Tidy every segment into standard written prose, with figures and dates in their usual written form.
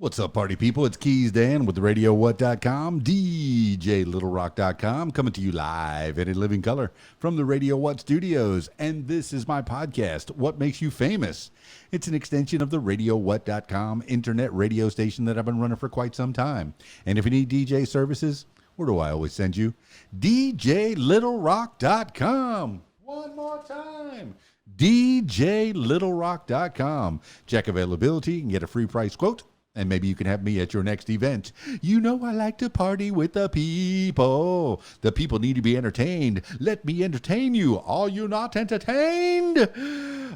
What's up, party people? It's KeysDAN with RadioWhat.com, DJLittleRock.com, coming to you live and in living color from the Radio What studios. And this is my podcast, What Makes You Famous? It's an extension of the RadioWhat.com internet radio station that I've been running for quite some time. And if you need DJ services, where do I always send you? DJLittleRock.com. One more time. DJLittleRock.com. Check availability and get a free price quote. And maybe you can have me at your next event. You know I like to party with the people. The people need to be entertained. Let me entertain you. Are you not entertained?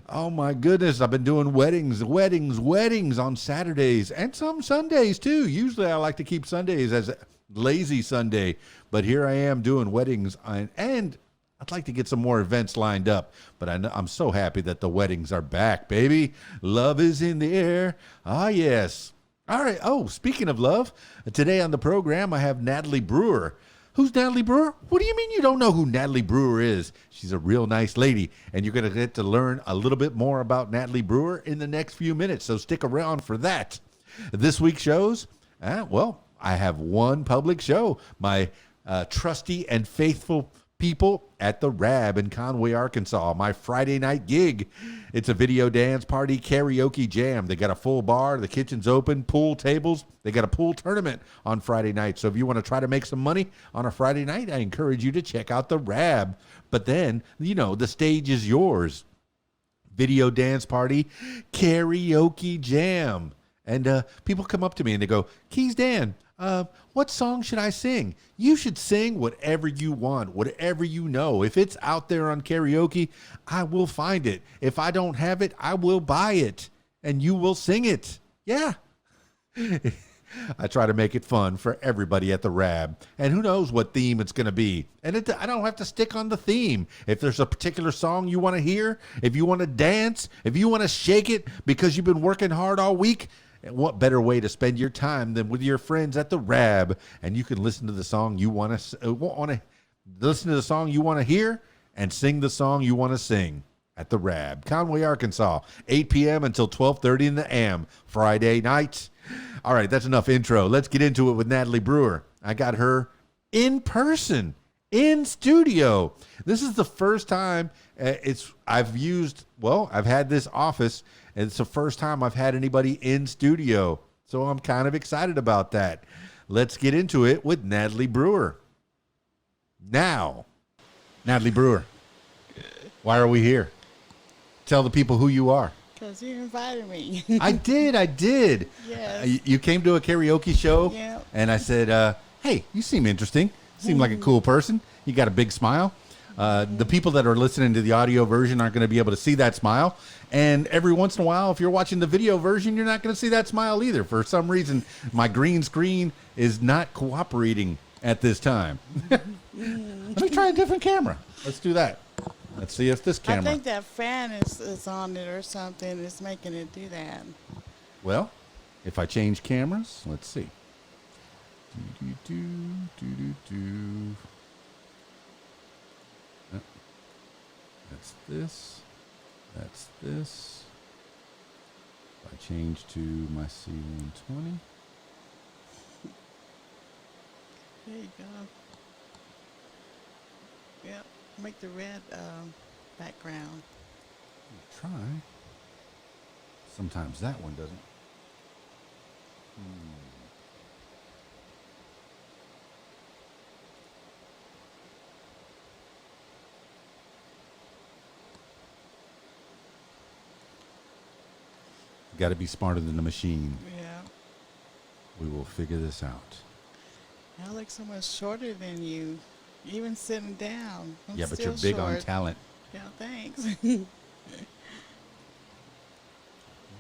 Oh my goodness, I've been doing weddings on Saturdays and some Sundays too. Usually I like to keep Sundays as a lazy Sunday, but here I am doing weddings and I'd like to get some more events lined up, but I'm so happy that the weddings are back, baby. Love is in the air. Ah, yes. All right. Oh, speaking of love, today on the program, I have Natalie Brewer. Who's Natalie Brewer? What do you mean you don't know who Natalie Brewer is? She's a real nice lady, and you're going to get to learn a little bit more about Natalie Brewer in the next few minutes, so stick around for that. This week's shows, well, I have one public show. My trusty and faithful people at the Rab in Conway, Arkansas, my Friday night gig. It's a video dance party karaoke jam. They got a full bar, the kitchen's open, pool tables. They got a pool tournament on Friday night. So if you want to try to make some money on a Friday night, I encourage you to check out the Rab. But then, the stage is yours. Video dance party karaoke jam. And people come up to me and they go, KeysDAN, what song should I sing? You should sing whatever you want, whatever you know. If it's out there on karaoke, I will find it. If I don't have it, I will buy it, and you will sing it. Yeah. I try to make it fun for everybody at the Rab, and who knows what theme it's going to be. And I don't have to stick on the theme. If there's a particular song you want to hear, if you want to dance, if you want to shake it because you've been working hard all week, what better way to spend your time than with your friends at the Rab? And you can listen to the song you want to listen to the song you want to hear and sing the song you want to sing at the Rab, Conway, Arkansas, 8 p.m. until 12:30 in the a.m. Friday night. All right, that's enough intro. Let's get into it with Natalie Brewer. I got her in person, in studio. This is the first time I've had this office. And it's the first time I've had anybody in studio. So I'm kind of excited about that. Let's get into it with Natalie Brewer. Now, Natalie Brewer, why are we here? Tell the people who you are. Because you invited me. I did. Yes. You came to a karaoke show. Yeah. And I said, hey, you seem interesting. Seem like a cool person. You got a big smile. The people that are listening to the audio version aren't going to be able to see that smile. And every once in a while, if you're watching the video version, you're not going to see that smile either. For some reason, my green screen is not cooperating at this time. Let me try a different camera. Let's do that. Let's see if this camera. I think that fan is on it or something. It's making it do that. Well, if I change cameras, let's see. That's this. That's this. If I change to my C120. There you go. Yep. Make the red background. Try. Sometimes that one doesn't. Got to be smarter than the machine. Yeah. We will figure this out. I look so much shorter than you, even sitting down. I'm yeah, but you're still big on short. talent. Yeah, thanks.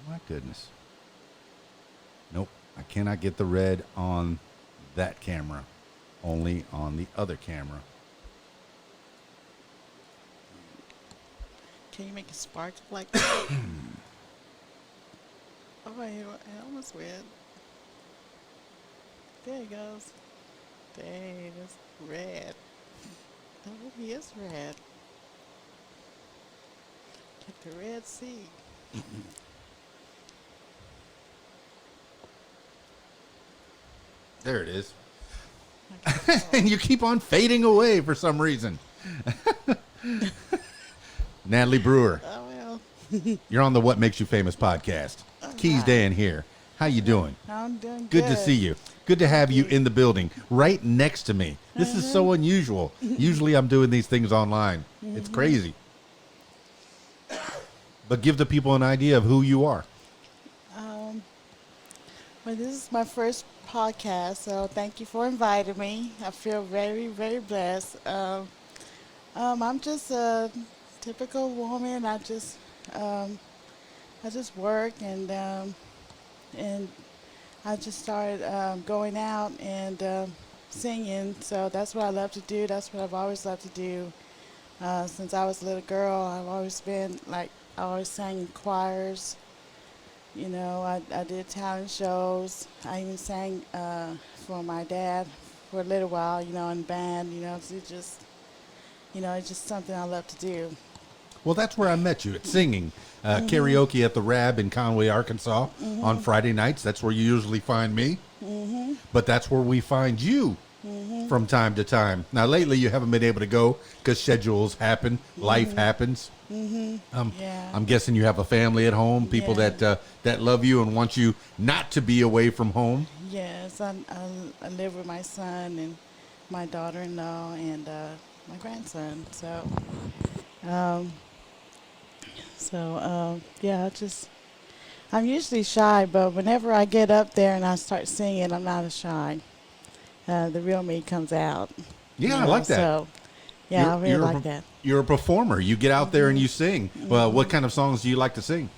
My goodness. Nope, I cannot get the red on that camera. Only on the other camera. Can you make it sparkle like that? Oh, it almost red. There he goes. Dang, that's red. Oh, he is red. Get the Red Sea. There it is. Okay, And you keep on fading away for some reason. Natalie Brewer, oh well. you're on the What Makes You Famous podcast. KeysDAN here. How you doing? I'm doing good. Good to see you. Good to have you in the building right next to me. This is so unusual. Usually I'm doing these things online. It's crazy. But give the people an idea of who you are. Well, this is my first podcast, so thank you for inviting me. I feel very, very blessed. I'm just a typical woman. I just work and I just started going out and singing. So that's what I love to do. That's what I've always loved to do. Since I was a little girl, I've always been like, I always sang in choirs. You know, I did talent shows. I even sang for my dad for a little while, you know, in band. You know, it's just something I love to do. Well, that's where I met you, at singing. Karaoke at the Rab in Conway, Arkansas on Friday nights. That's where you usually find me. But that's where we find you from time to time. Now, lately you haven't been able to go because schedules happen, life happens. Yeah. I'm guessing you have a family at home, people Yeah. that love you and want you not to be away from home. Yes, I live with my son and my daughter-in-law and my grandson. Yeah, I'm usually shy, but whenever I get up there and I start singing, I'm not as shy. The real me comes out. Yeah, I like that. So, yeah, I really like that. You're a performer. You get out there and you sing. Well, what kind of songs do you like to sing?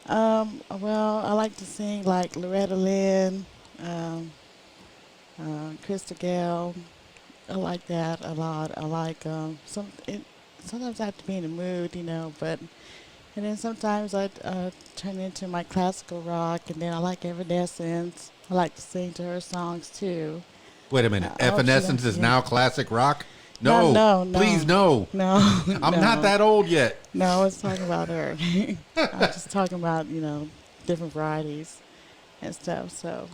Well, I like to sing like Loretta Lynn, Krista Gale. I like that a lot. I like sometimes I have to be in the mood, you know, and then sometimes I turn into my classical rock, and then I like Evanescence. I like to sing to her songs too. Wait a minute. Evanescence is now classic rock? No, No, no. please, no. No, I'm not that old yet. No, I was talking about her. I'm just talking about, you know, different varieties and stuff. So,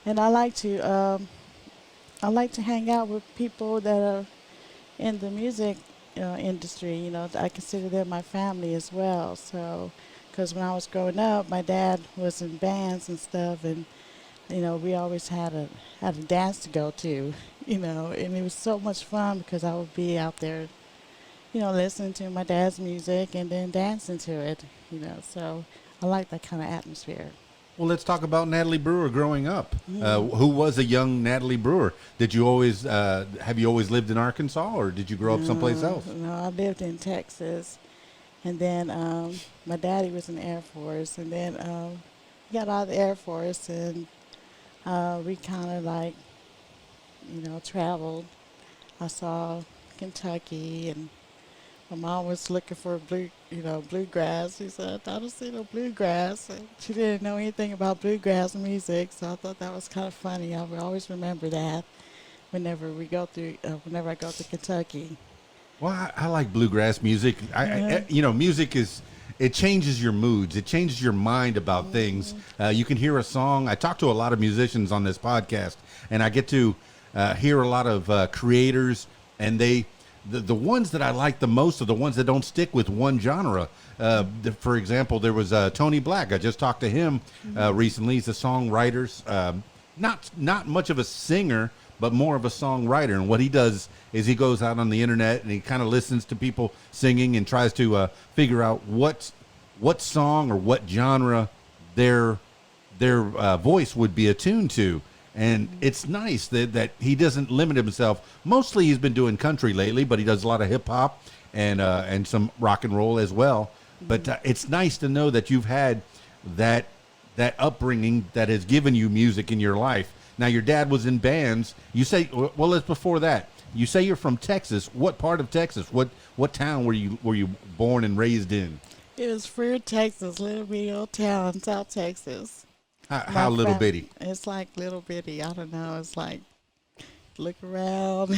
and I like to hang out with people that are in the music industry. You know, I consider them my family as well. So, because when I was growing up, my dad was in bands and stuff, and you know, we always had a dance to go to. You know, and it was so much fun because I would be out there, you know, listening to my dad's music and then dancing to it, you know. So I like that kind of atmosphere. Well, let's talk about Natalie Brewer growing up. Who was a young Natalie Brewer? Did you always have you always lived in Arkansas, or did you grow up someplace else? No, I lived in Texas, and then my daddy was in the Air Force, and then he got out of the Air Force, and we kind of like, you know, traveled. I saw Kentucky, and my mom was looking for bluegrass. She said, I don't see no bluegrass. And she didn't know anything about bluegrass music, so I thought that was kind of funny. I would always remember that whenever I go to Kentucky. Well, I like bluegrass music. You know, music it changes your moods. It changes your mind about things. You can hear a song. I talk to a lot of musicians on this podcast, and I get to hear a lot of creators, and the ones that I like the most are the ones that don't stick with one genre. For example, there was Tony Black. I just talked to him recently. He's a songwriter, not much of a singer, but more of a songwriter. And what he does is he goes out on the internet and he kind of listens to people singing and tries to figure out what song or what genre their voice would be attuned to. And it's nice that he doesn't limit himself. Mostly he's been doing country lately, but he does a lot of hip hop and some rock and roll as well. But it's nice to know that you've had that upbringing that has given you music in your life. Now, your dad was in bands. You say, well, let's before that. You say you're from Texas. What part of Texas? What town were you born and raised in? It was Freer, Texas, little bitty old town, South Texas. How little bitty? It's like little bitty. I don't know. It's like look around.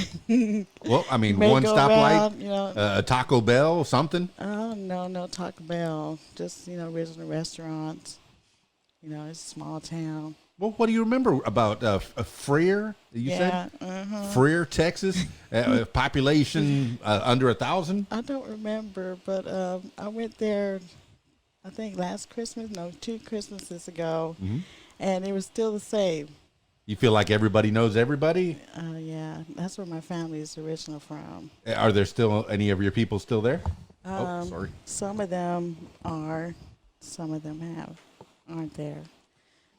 Well, I mean, May one go stoplight, around, you know. a Taco Bell, something. Oh no Taco Bell. Just, you know, original restaurants. You know, it's a small town. Well, what do you remember about Freer? You Yeah. said Freer, Texas, population under 1,000. I don't remember, but I went there, I think last Christmas, no, 2 Christmases ago, and it was still the same. You feel like everybody knows everybody? Yeah, that's where my family is original from. Are there still any of your people still there? Sorry. Some of them are, some of them aren't there.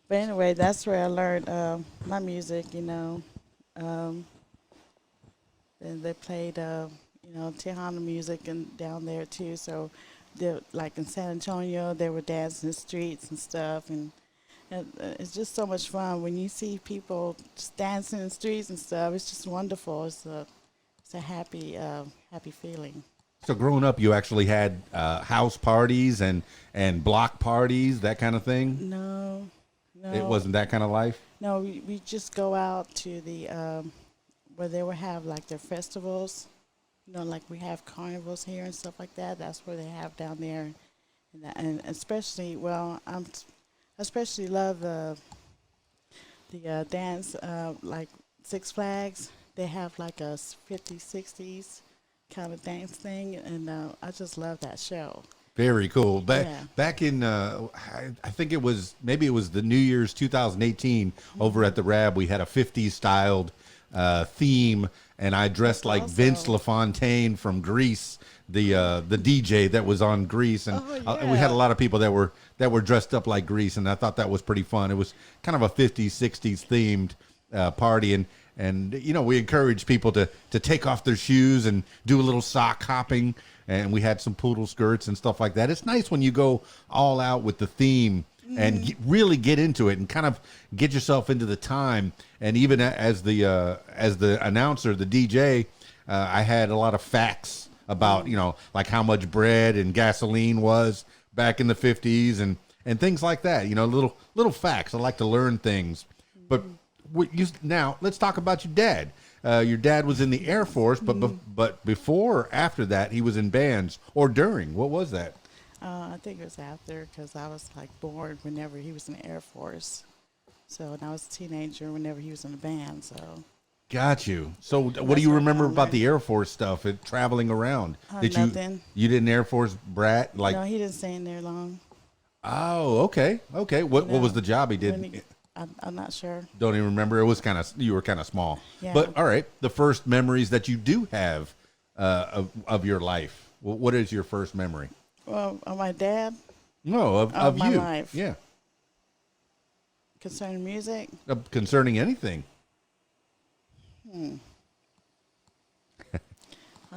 But anyway, that's where I learned my music, and they played, Tejano music and down there too. So, like in San Antonio, they were dancing in the streets and stuff, and it's just so much fun when you see people just dancing in the streets and stuff. It's just wonderful. It's a happy feeling. So growing up, you actually had house parties and block parties, that kind of thing? No. It wasn't that kind of life? No, we just go out to the where they would have like their festivals. Like we have carnivals here and stuff like that. That's where they have down there, and especially, well, I especially love the dance, like Six Flags. They have like a 50s, 60s kind of dance thing, and I just love that show. Very cool. Yeah. Back in, I think it was the New Year's 2018 over at the Rab. We had a 50s styled theme, and I dressed like Vince LaFontaine from Grease, the DJ that was on Grease, and we had a lot of people that were dressed up like Grease, and I thought that was pretty fun. It was kind of a 50s, 60s themed party, and we encourage people to take off their shoes and do a little sock hopping. And we had some poodle skirts and stuff like that. It's nice when you go all out with the theme and really get into it and kind of get yourself into the time. And even as the announcer, the DJ, I had a lot of facts about, like how much bread and gasoline was back in the 50s and things like that. Little facts. I like to learn things. But now let's talk about your dad. Your dad was in the Air Force, but before or after that, he was in bands or during. What was that? I think it was after, because I was like born whenever he was in the Air Force. So, and I was a teenager whenever he was in the band. So. Got you. So, what do you remember about the Air Force stuff and traveling around? Nothing. You did an Air Force brat? No, he didn't stay in there long. Oh, okay. What was the job he did? I'm not sure. Don't even remember. It was you were kind of small. Yeah. But all right, the first memories that you do have of your life. What is your first memory? Well, of my dad. No, of my you. life. Yeah. Concerning music. Concerning anything. I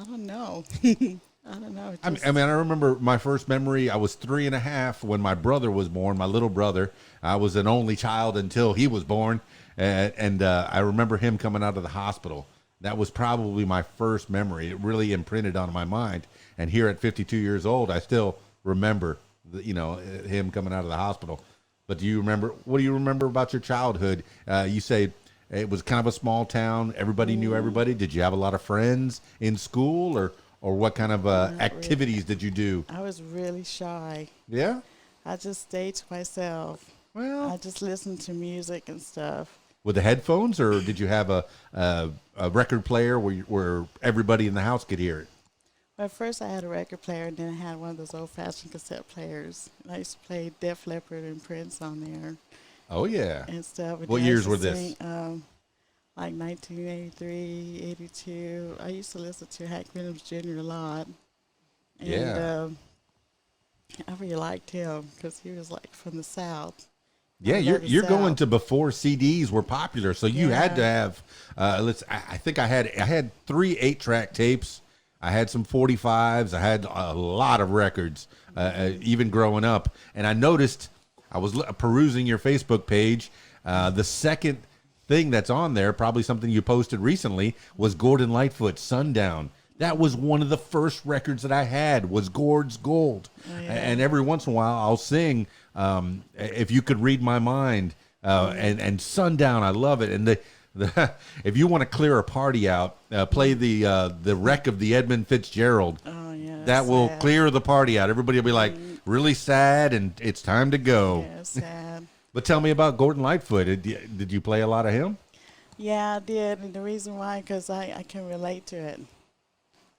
don't know. I don't know. I remember my first memory. I was 3.5 when my brother was born, my little brother. I was an only child until he was born. And I remember him coming out of the hospital. That was probably my first memory. It really imprinted on my mind. And here at 52 years old, I still remember, him coming out of the hospital. But what do you remember about your childhood? You say it was kind of a small town. Everybody knew everybody. Did you have a lot of friends in school, or what kind of activities did you do? I was really shy. Yeah? I just stayed to myself. Well, I just listened to music and stuff. With the headphones, or did you have a record player where everybody in the house could hear it? Well, at first I had a record player, and then I had one of those old-fashioned cassette players. And I used to play Def Leppard and Prince on there. Oh, yeah. And stuff. What years were this? Like 1983, 82. I used to listen to Hank Williams Jr. a lot. And, yeah. I really liked him because he was like from the South. Yeah, you're going to before CDs were popular, so you had to have. I think I had 3 8-track tapes. I had some 45s. I had a lot of records, even growing up. And I noticed I was perusing your Facebook page. The second thing that's on there, probably something you posted recently, was Gordon Lightfoot's Sundown. That was one of the first records that I had, was Gord's Gold. Oh, yeah. And every once in a while I'll sing If You Could Read My Mind, and Sundown. I love it. And if you want to clear a party out, play the wreck of the Edmund Fitzgerald. Oh, yeah. That will clear the party out. Everybody will be like really sad, and it's time to go. Yeah, sad. But tell me about Gordon Lightfoot. Did you play a lot of him? Yeah, I did, and the reason why, because I can relate to it.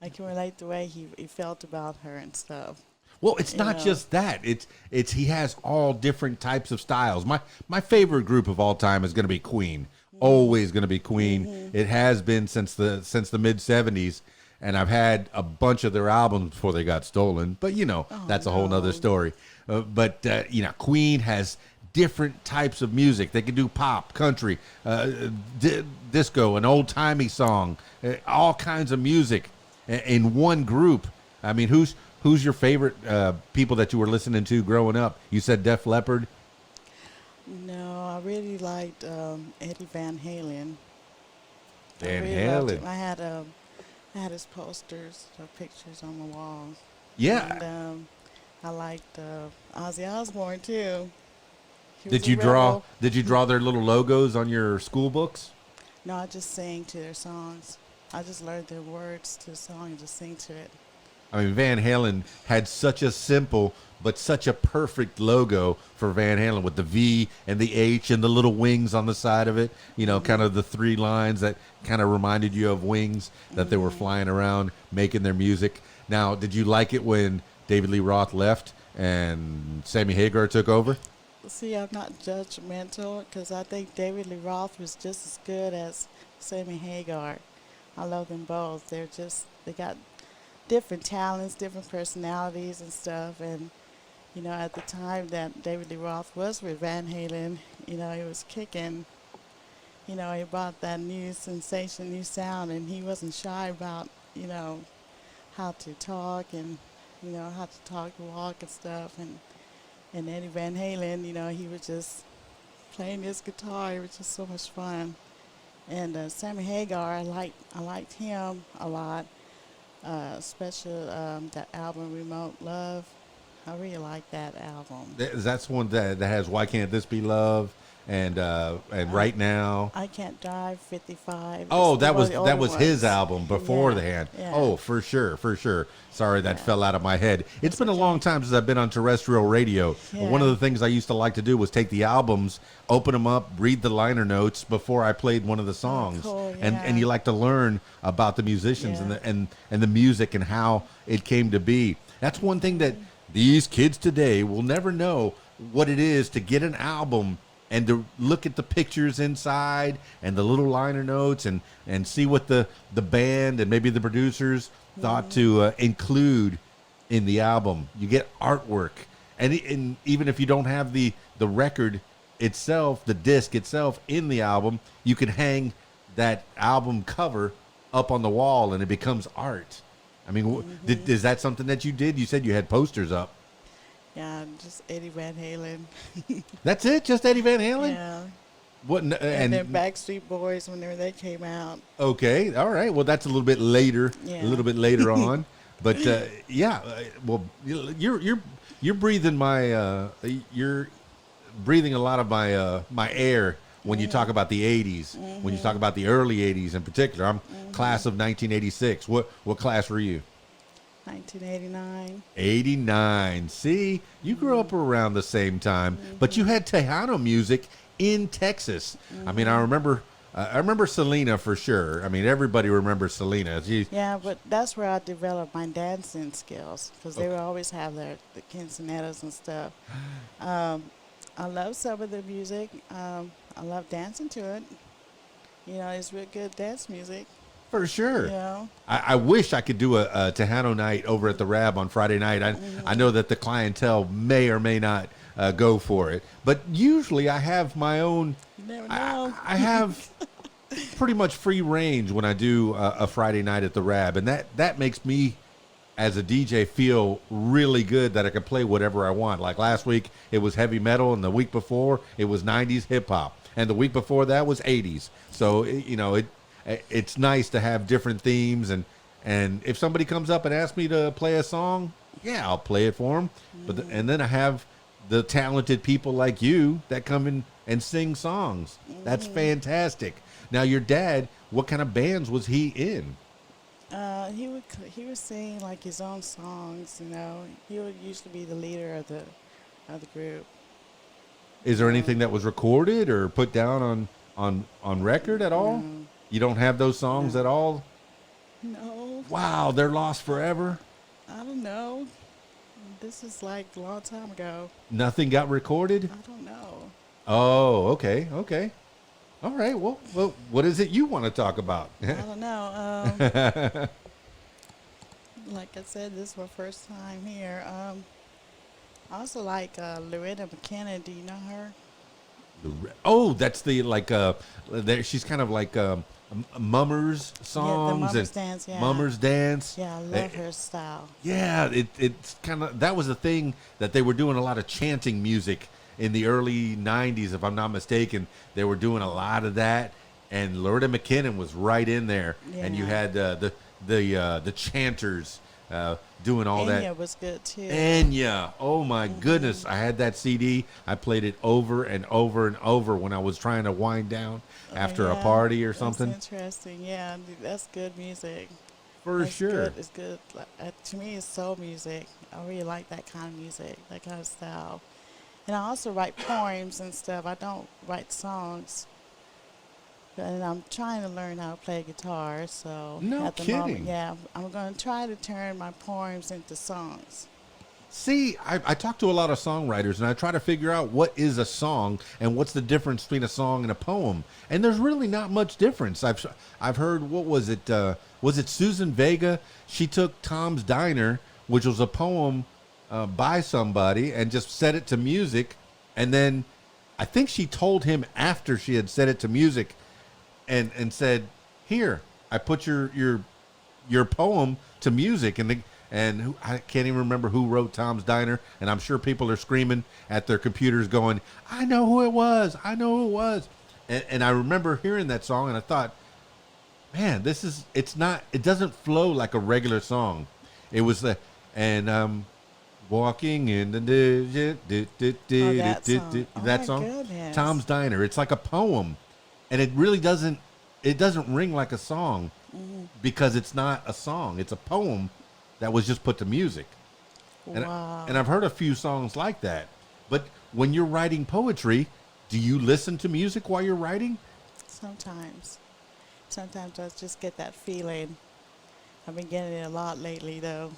I can relate the way he felt about her and stuff. Well, it's not just that. It's he has all different types of styles. My favorite group of all time is going to be Queen. Always going to be Queen. It has been since the mid '70s, and I've had a bunch of their albums before they got stolen. But that's a whole nother story. But Queen has different types of music. They can do pop, country, disco, an old timey song, all kinds of music in one group. I mean, who's your favorite people that you were listening to growing up? You said Def Leppard. No, I really liked Eddie Van Halen. Van I really loved Halen. him. I had his posters or pictures on the walls. Yeah. And I liked Ozzy Osbourne too. He was Did a you draw? rebel. Did you draw their little logos on your school books? No, I just sang to their songs. I just learned their words to the song and just sing to it. I mean, Van Halen had such a simple but such a perfect logo for Van Halen with the V and the H and the little wings on the side of it. Kind of the three lines that kind of reminded you of wings that they were flying around making their music. Now, did you like it when David Lee Roth left and Sammy Hagar took over? See, I'm not judgmental because I think David Lee Roth was just as good as Sammy Hagar. I love them both. They got different talents, different personalities and stuff. And, at the time that David Lee Roth was with Van Halen, he was kicking. He brought that new sensation, new sound, and he wasn't shy about, how to talk and, how to talk and walk and stuff. And Eddie Van Halen, he was just playing his guitar. It was just so much fun. And Sammy Hagar, I liked him a lot, especially that album Remote Love. I really like that album. That's one that has Why Can't This Be Love and Right Now. I Can't Drive 55. Oh, It's that one of was the older his ones. album before Yeah, the hand. yeah. Oh, for sure. Sorry, that Yeah. fell out of my head. It's That's been a okay. long time since I've been on terrestrial radio. Yeah. One of the things I used to like to do was take the albums, open them up, read the liner notes before I played one of the songs. cool, And yeah. you like to learn about the musicians Yeah. and the music and how it came to be. That's one thing that these kids today will never know what it is to get an album and to look at the pictures inside and the little liner notes and see what the band and maybe the producers thought to include in the album. You get artwork. And even if you don't have the record itself, the disc itself in the album, you can hang that album cover up on the wall and it becomes art. I mean, is that something that you did? You said you had posters up. Yeah, just Eddie Van Halen. That's it? Just Eddie Van Halen? Yeah. What? And then Backstreet Boys whenever they came out. Okay, all right. Well, that's a little bit later. Yeah. A little bit later on, but well, you're breathing you're breathing a lot of my air when you talk about the '80s. When you talk about the early '80s in particular, I'm class of 1986. What class were you? 1989. 89. See, you grew up around the same time, but you had Tejano music in Texas. I mean, I remember Selena for sure. I mean, everybody remembers Selena. Yeah, but that's where I developed my dancing skills because they would always have the quinceaneras and stuff. I love some of the music. I love dancing to it. It's real good dance music. For sure. Yeah. I wish I could do a Tejano night over at the Rab on Friday night. I know that the clientele may or may not go for it, but usually I have my own. You never know. I have pretty much free range when I do a Friday night at the Rab, and that makes me, as a DJ, feel really good that I can play whatever I want. Like last week, it was heavy metal, and the week before, it was 90s hip hop, and the week before that was 80s. So it's nice to have different themes, and if somebody comes up and asks me to play a song, yeah, I'll play it for them. And then I have the talented people like you that come in and sing songs. That's fantastic. Now, your dad, what kind of bands was he in? He would sing like his own songs. He would usually be the leader of the group. Is there anything that was recorded or put down on record at all? No, You don't have those songs no, at all? no. Wow, they're lost forever. I don't know. This is like a long time ago. Nothing got recorded? I don't know. Oh, okay, okay. All right. Well, what is it you want to talk about? I don't know. Like I said, this is my first time here. I also like Loretta McKenna. Do you know her? Oh, that's the like there she's kind of like mummers Yeah, the songs Mummers and Dance. Yeah. mummers dance. Yeah, I love her style. Yeah, it's kind of that was the thing that they were doing a lot of chanting music in the early '90s, if I'm not mistaken. They were doing a lot of that, and Loretta McKinnon was right in there, and you Yeah. had the chanters doing all that. Enya was good too. Enya, oh my goodness, I had that CD. I played it over and over and over when I was trying to wind down after a Yeah, party or that's something. interesting. Yeah, that's good music. For That's sure. good. It's good. Like, to me, it's soul music. I really like that kind of music, that kind of style. And I also write poems and stuff. I don't write songs. And I'm trying to learn how to play guitar. So No at the kidding. moment, yeah, I'm going to try to turn my poems into songs. See, I talk to a lot of songwriters and I try to figure out what is a song and what's the difference between a song and a poem. And there's really not much difference. I've heard, what was it Susan Vega? She took Tom's Diner, which was a poem by somebody, and just set it to music. And then I think she told him after she had set it to music and said, "Here, I put your poem to music." I can't even remember who wrote Tom's Diner, and I'm sure people are screaming at their computers going, "I know who it was. I know who it was." And I remember hearing that song, and I thought, man, it doesn't flow like a regular song. It was walking in the that song. Oh, that my song, goodness. Tom's Diner. It's like a poem, and it really doesn't ring like a song because it's not a song. It's a poem that was just put to music. Wow. And I've heard a few songs like that. But when you're writing poetry, do you listen to music while you're writing? Sometimes. Sometimes I just get that feeling. I've been getting it a lot lately, though.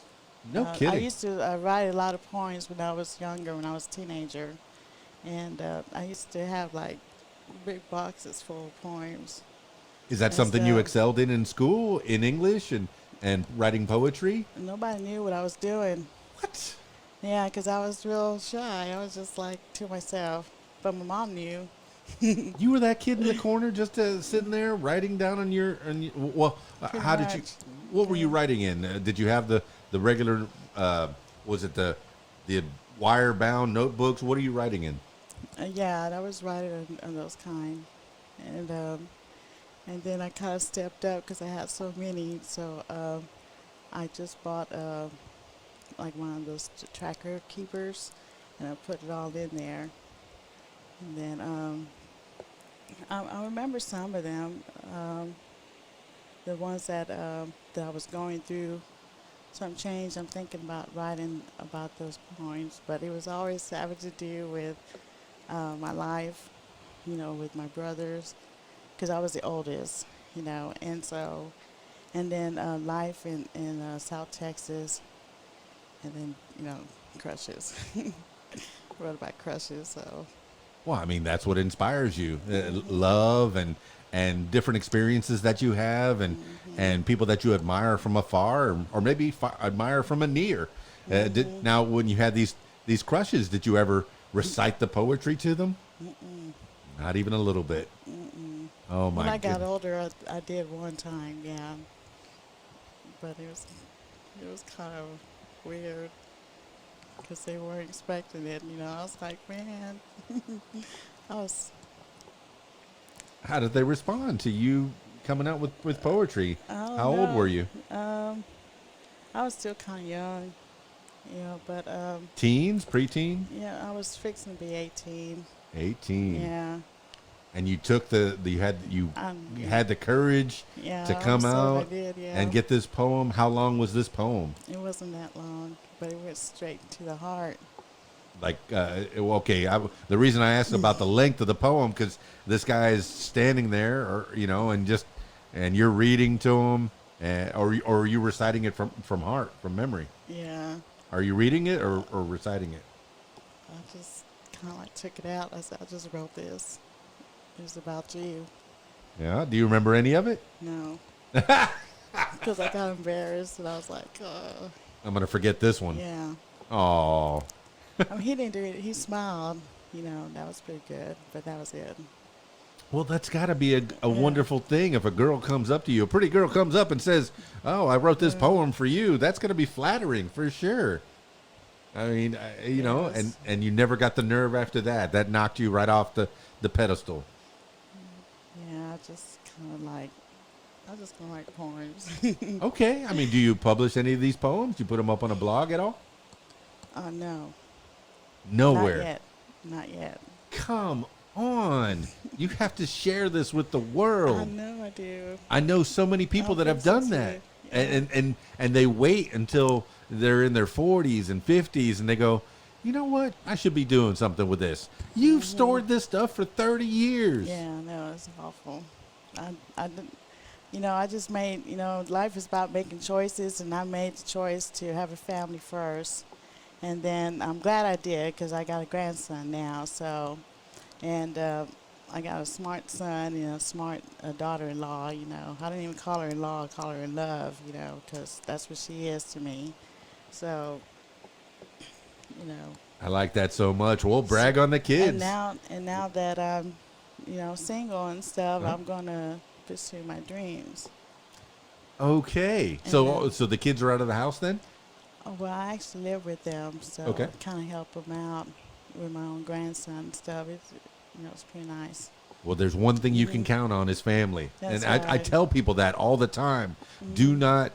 No I kidding. used to write a lot of poems when I was younger, when I was a teenager. And I used to have like big boxes full of poems. Is that and something you stuff. excelled in school, in English and writing poetry? Nobody knew what I was doing. What? Yeah, 'cause I was real shy. I was just like to myself. But my mom knew. You were that kid in the corner just sitting there writing down on your well, Pretty how did you, much. what were you Yeah. writing in? Did you have the regular, was it the wire bound notebooks? What are you writing in? Yeah, I was writing on those kind. And then I kind of stepped up because I had so many. So I just bought like one of those tracker keepers, and I put it all in there. And then I remember some of them, the ones that I was going through some change. I'm thinking about writing about those poems, but it was always having to do with my life, with my brothers, because I was the oldest, and so, and then life in South Texas, and then crushes. Wrote about crushes, so. Well, I mean, that's what inspires you. Love and different experiences that you have and people that you admire from afar or maybe admire from a near. Now, when you had these crushes, did you ever recite the poetry to them? Not even a little bit. Oh, my When I got goodness. older, I did one time, yeah. But it was kind of weird because they weren't expecting it. I was like, man, I was. How did they respond to you coming out with poetry? I don't How old know. were you? I was still kind of young, but Teens, preteen? yeah, I was fixing to be 18. 18. Yeah. And you took you had the courage Yeah. to come so I out did, yeah. and get this poem. How long was this poem? It wasn't that long, but it went straight to the heart. Like, okay, the reason I asked about the length of the poem, because this guy is standing there, or and you're reading to him, or are you reciting it from heart, from memory? Yeah. Are you reading it or reciting it? I just kind of like took it out. I said, I just wrote this. It was about you. Yeah. Do you remember any of it? No. Because I got embarrassed and I was like, I'm gonna forget this one. yeah. Oh. I mean, he didn't do it. He smiled. That was pretty good. But that was it. Well, that's got to be a wonderful thing if a girl comes up to you, a pretty girl comes up and says, "Oh, I wrote this poem for you." That's going to be flattering for sure. I mean, Yes. and you never got the nerve after that. That knocked you right off the pedestal. Yeah, I just kind of like, I just don't like poems. Okay. I mean, do you publish any of these poems? Do you put them up on a blog at all? No. Nowhere. Not yet. Not yet. Come on. You have to share this with the I world. know I do. I know so many people that have done that. Yeah. And they wait until they're in their 40s and 50s and they go, "You know what? I should be doing something with this." You've stored this stuff for 30 years. Yeah, I know. It's awful. I didn't- I just made, life is about making choices, and I made the choice to have a family first. And then I'm glad I did because I got a grandson now. So, and I got a smart son, smart daughter-in-law. I don't even call her in-law, I call her in love, because that's what she is to me. So, I like that so much. Well, brag on the kids. and now that I'm, single and stuff, Huh? I'm gonna pursue my dreams. Okay. And So the kids are out of the house then? Oh, well, I actually live with them, so Okay. I kind of help them out with my own grandson and stuff. It's pretty nice. Well, there's one thing you can count on is family. That's And I right. tell people that all the time. Do not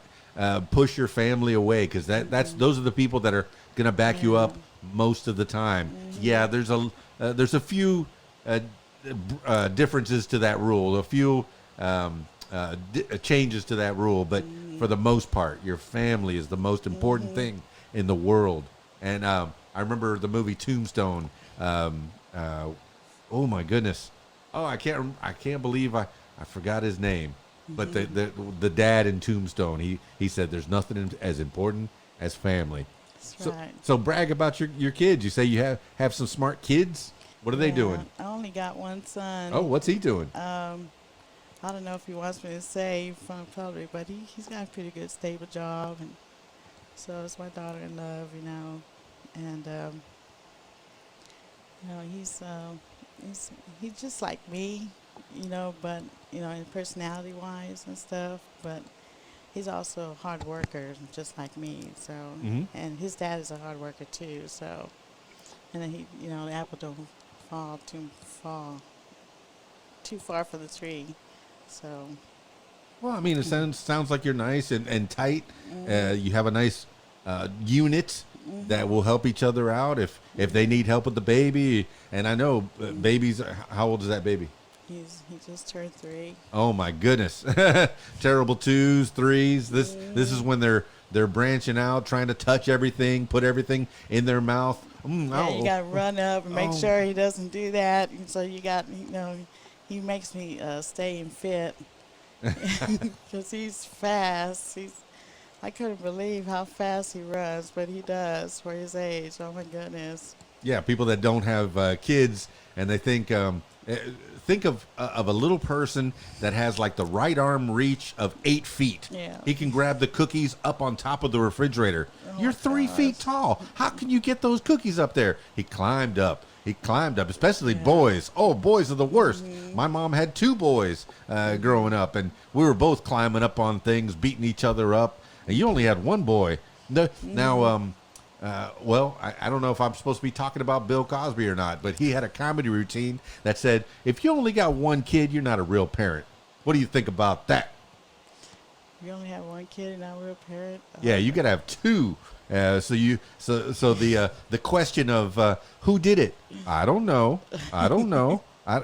push your family away because those are the people that are going to back you up most of the time. Yeah, there's a few differences to that rule, a few changes to that rule, but for the most part, your family is the most important thing in the world. And I remember the movie Tombstone. Oh my goodness! Oh, I can't believe I forgot his name. But the dad in Tombstone, he said there's nothing as important as family. That's So, right. so brag about your kids. You say you have some smart kids. What are they Yeah, doing? I only got one son. Oh, what's he doing? I don't know if he wants me to say from public, but he's got a pretty good, stable job, and so it's my daughter-in-love, and he's just like me, but in personality-wise and stuff, but he's also a hard worker, just like me. So, and his dad is a hard worker too. So, and then the apple don't fall too far for the tree. So, Well, I mean, it sounds like you're nice and tight. You have a nice unit that will help each other out if they need help with the baby. And I know babies. How old is that baby? he just turned 3. Oh my goodness! Terrible 2s, 3s. This is when they're branching out, trying to touch everything, put everything in their mouth. Yeah, you got to run up and make Oh. sure he doesn't do that. And so you got, he makes me stay fit because he's fast. I couldn't believe how fast he runs, but he does for his age. Oh my goodness. Yeah, people that don't have kids and they think of a little person that has like the right arm reach of 8 feet. Yeah. He can grab the cookies up on top of the refrigerator. Oh, You're 3 gosh. feet tall. How can you get those cookies up there? He climbed up, especially boys. Oh, boys are the worst. My mom had 2 boys growing up, and we were both climbing up on things, beating each other up. And you only had 1 boy. Now, well, I don't know if I'm supposed to be talking about Bill Cosby or not, but he had a comedy routine that said, if you only got 1 kid, you're not a real parent. What do you think about that? You only have 1 kid and not a real parent. Yeah, you got to have 2. So the question of who did it? I don't know.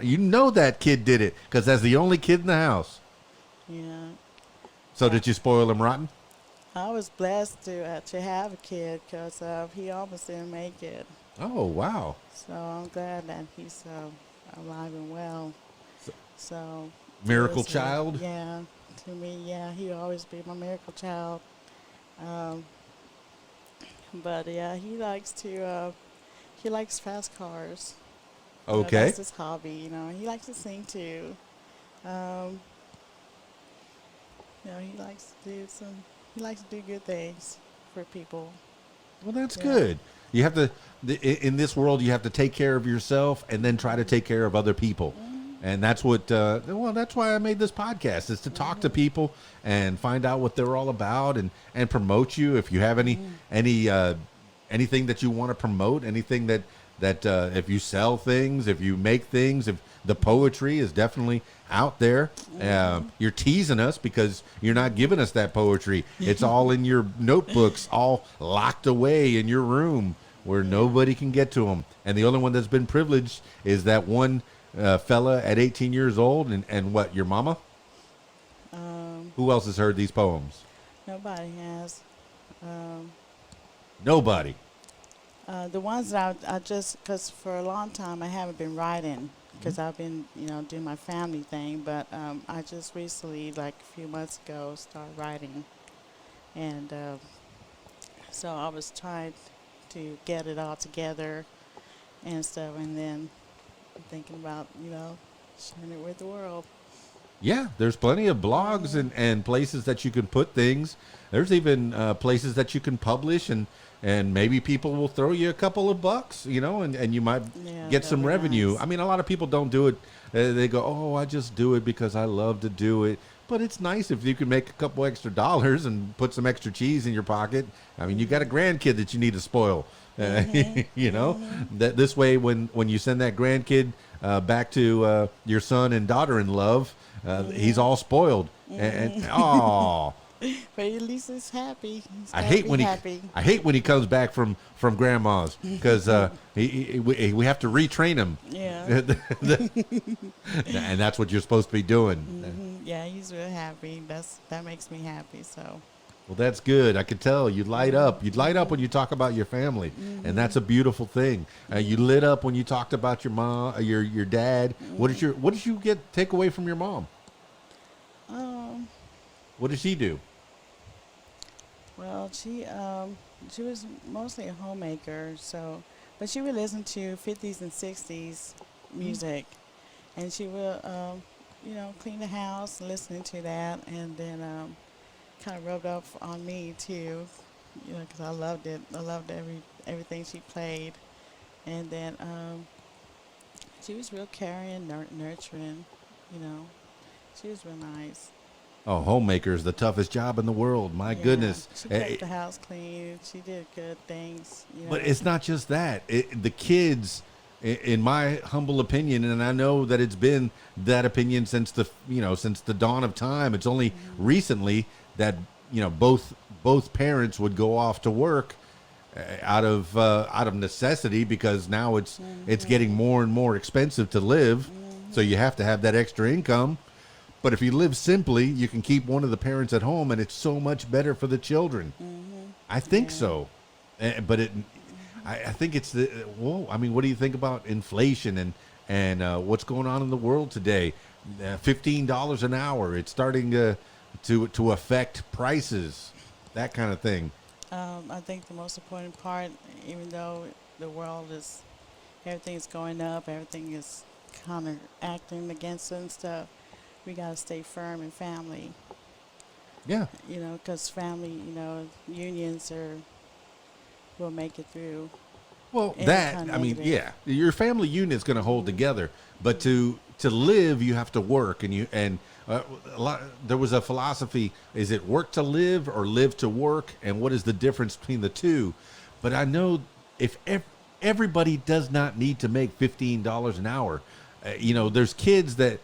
You know that kid did it because that's the only kid in the house. Yeah. So did you spoil him rotten? I was blessed to have a kid because he almost didn't make it. Oh, wow. So I'm glad that he's alive and well. So to Miracle us, child. yeah, to me, yeah, he'll always be my miracle child. Um, but yeah, he likes fast cars. Okay. That's his hobby. He likes to sing too. Um, he likes to do good things for people. Well, that's Yeah. good. You have to, in this world, you have to take care of yourself and then try to take care of other people. And that's what, well, that's why I made this podcast, is to talk to people and find out what they're all about, and promote you. If you have anything that you want to promote, anything that if you sell things, if you make things, if the poetry is definitely out there. You're teasing us because you're not giving us that poetry. It's all in your notebooks, all locked away in your room where nobody can get to them. And the only one that's been privileged is that one fella at 18 years old. And what, your mama? Who else has heard these poems? Nobody has. Nobody. The ones that I just, because for a long time I haven't been writing because I've been, doing my family thing. But I just recently, like a few months ago, started writing. And so I was trying to get it all together and stuff. And then thinking about, sharing it with the world. Yeah, there's plenty of blogs and places that you can put things. There's even places that you can publish, and maybe people will throw you a couple of bucks, and you might get some revenue. Nice. I mean, a lot of people don't do it. They go, oh, I just do it because I love to do it. But it's nice if you can make a couple extra dollars and put some extra cheese in your pocket. I mean, you got a grandkid that you need to spoil. That this way, when you send that grandkid back to your son and daughter-in-love, he's all spoiled. And oh, But at least he's happy. He's I gotta hate be when happy. I hate when he comes back from grandma's, because we have to retrain him. Yeah. And that's what you're supposed to be doing. Yeah, he's real happy. That makes me happy. So. Well, that's good. I could tell you light up. You'd light up when you talk about your family, and that's a beautiful thing. You lit up when you talked about your mom, your dad. What did you take away from your mom? What did she do? Well, she was mostly a homemaker, but she would listen to 50s and 60s music, and she would, clean the house, listening to that, and then kind of rubbed off on me too, because I loved it. I loved everything she played, and then she was real caring, nurturing, she was real nice. Oh, homemaker is the toughest job in the world. My goodness. She kept the house clean. She did good things. But it's not just that. The kids, in my humble opinion, and I know that it's been that opinion since the dawn of time. It's only recently that both parents would go off to work out of necessity, because now it's getting more and more expensive to live. So you have to have that extra income. But if you live simply, you can keep one of the parents at home, and it's so much better for the children. I think so. But I think it's I mean, what do you think about inflation and what's going on in the world today? $15 an hour. It's starting to affect prices, that kind of thing. I think the most important part, even though the world everything is going up, everything is kind of acting against it and stuff, we got to stay firm in family. Yeah. Because family, unions will make it through. Well, any that, kind of I mean, negative. yeah, your family unit's going to hold together, but to live, you have to work, and there was a philosophy: is it work to live or live to work, and what is the difference between the two? But I know if everybody does not need to make $15 an hour. There's kids that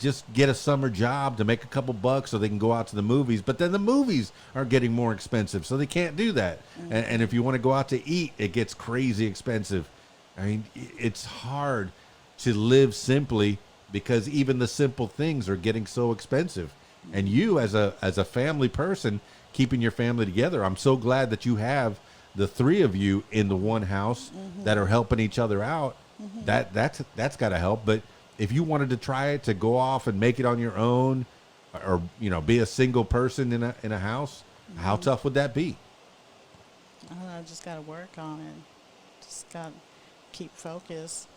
just get a summer job to make a couple bucks so they can go out to the movies. But then the movies are getting more expensive, so they can't do that. And if you want to go out to eat, it gets crazy expensive. I mean, it's hard to live simply because even the simple things are getting so expensive. And you, as a family person, keeping your family together, I'm so glad that you have the three of you in the one house that are helping each other out, that's got to help. But if you wanted to try it to go off and make it on your own, or be a single person in a house, how tough would that be? I don't know, I just got to work on it. Just got to keep focused.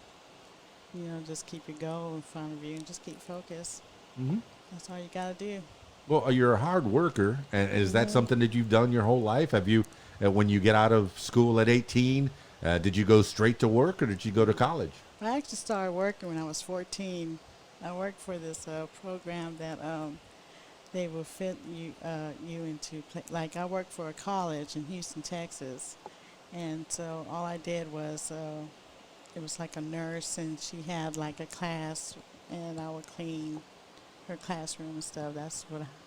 Just keep your goal in front of you and just keep focused. Mm-hmm. That's all you got to do. Well, you're a hard worker, and is that something that you've done your whole life? Have you, when you get out of school at 18, did you go straight to work, or did you go to college? I actually started working when I was 14. I worked for this program that they will fit you into, like I worked for a college in Houston, Texas, and so all I did was, it was like a nurse, and she had like a class, and I would clean her classroom and stuff.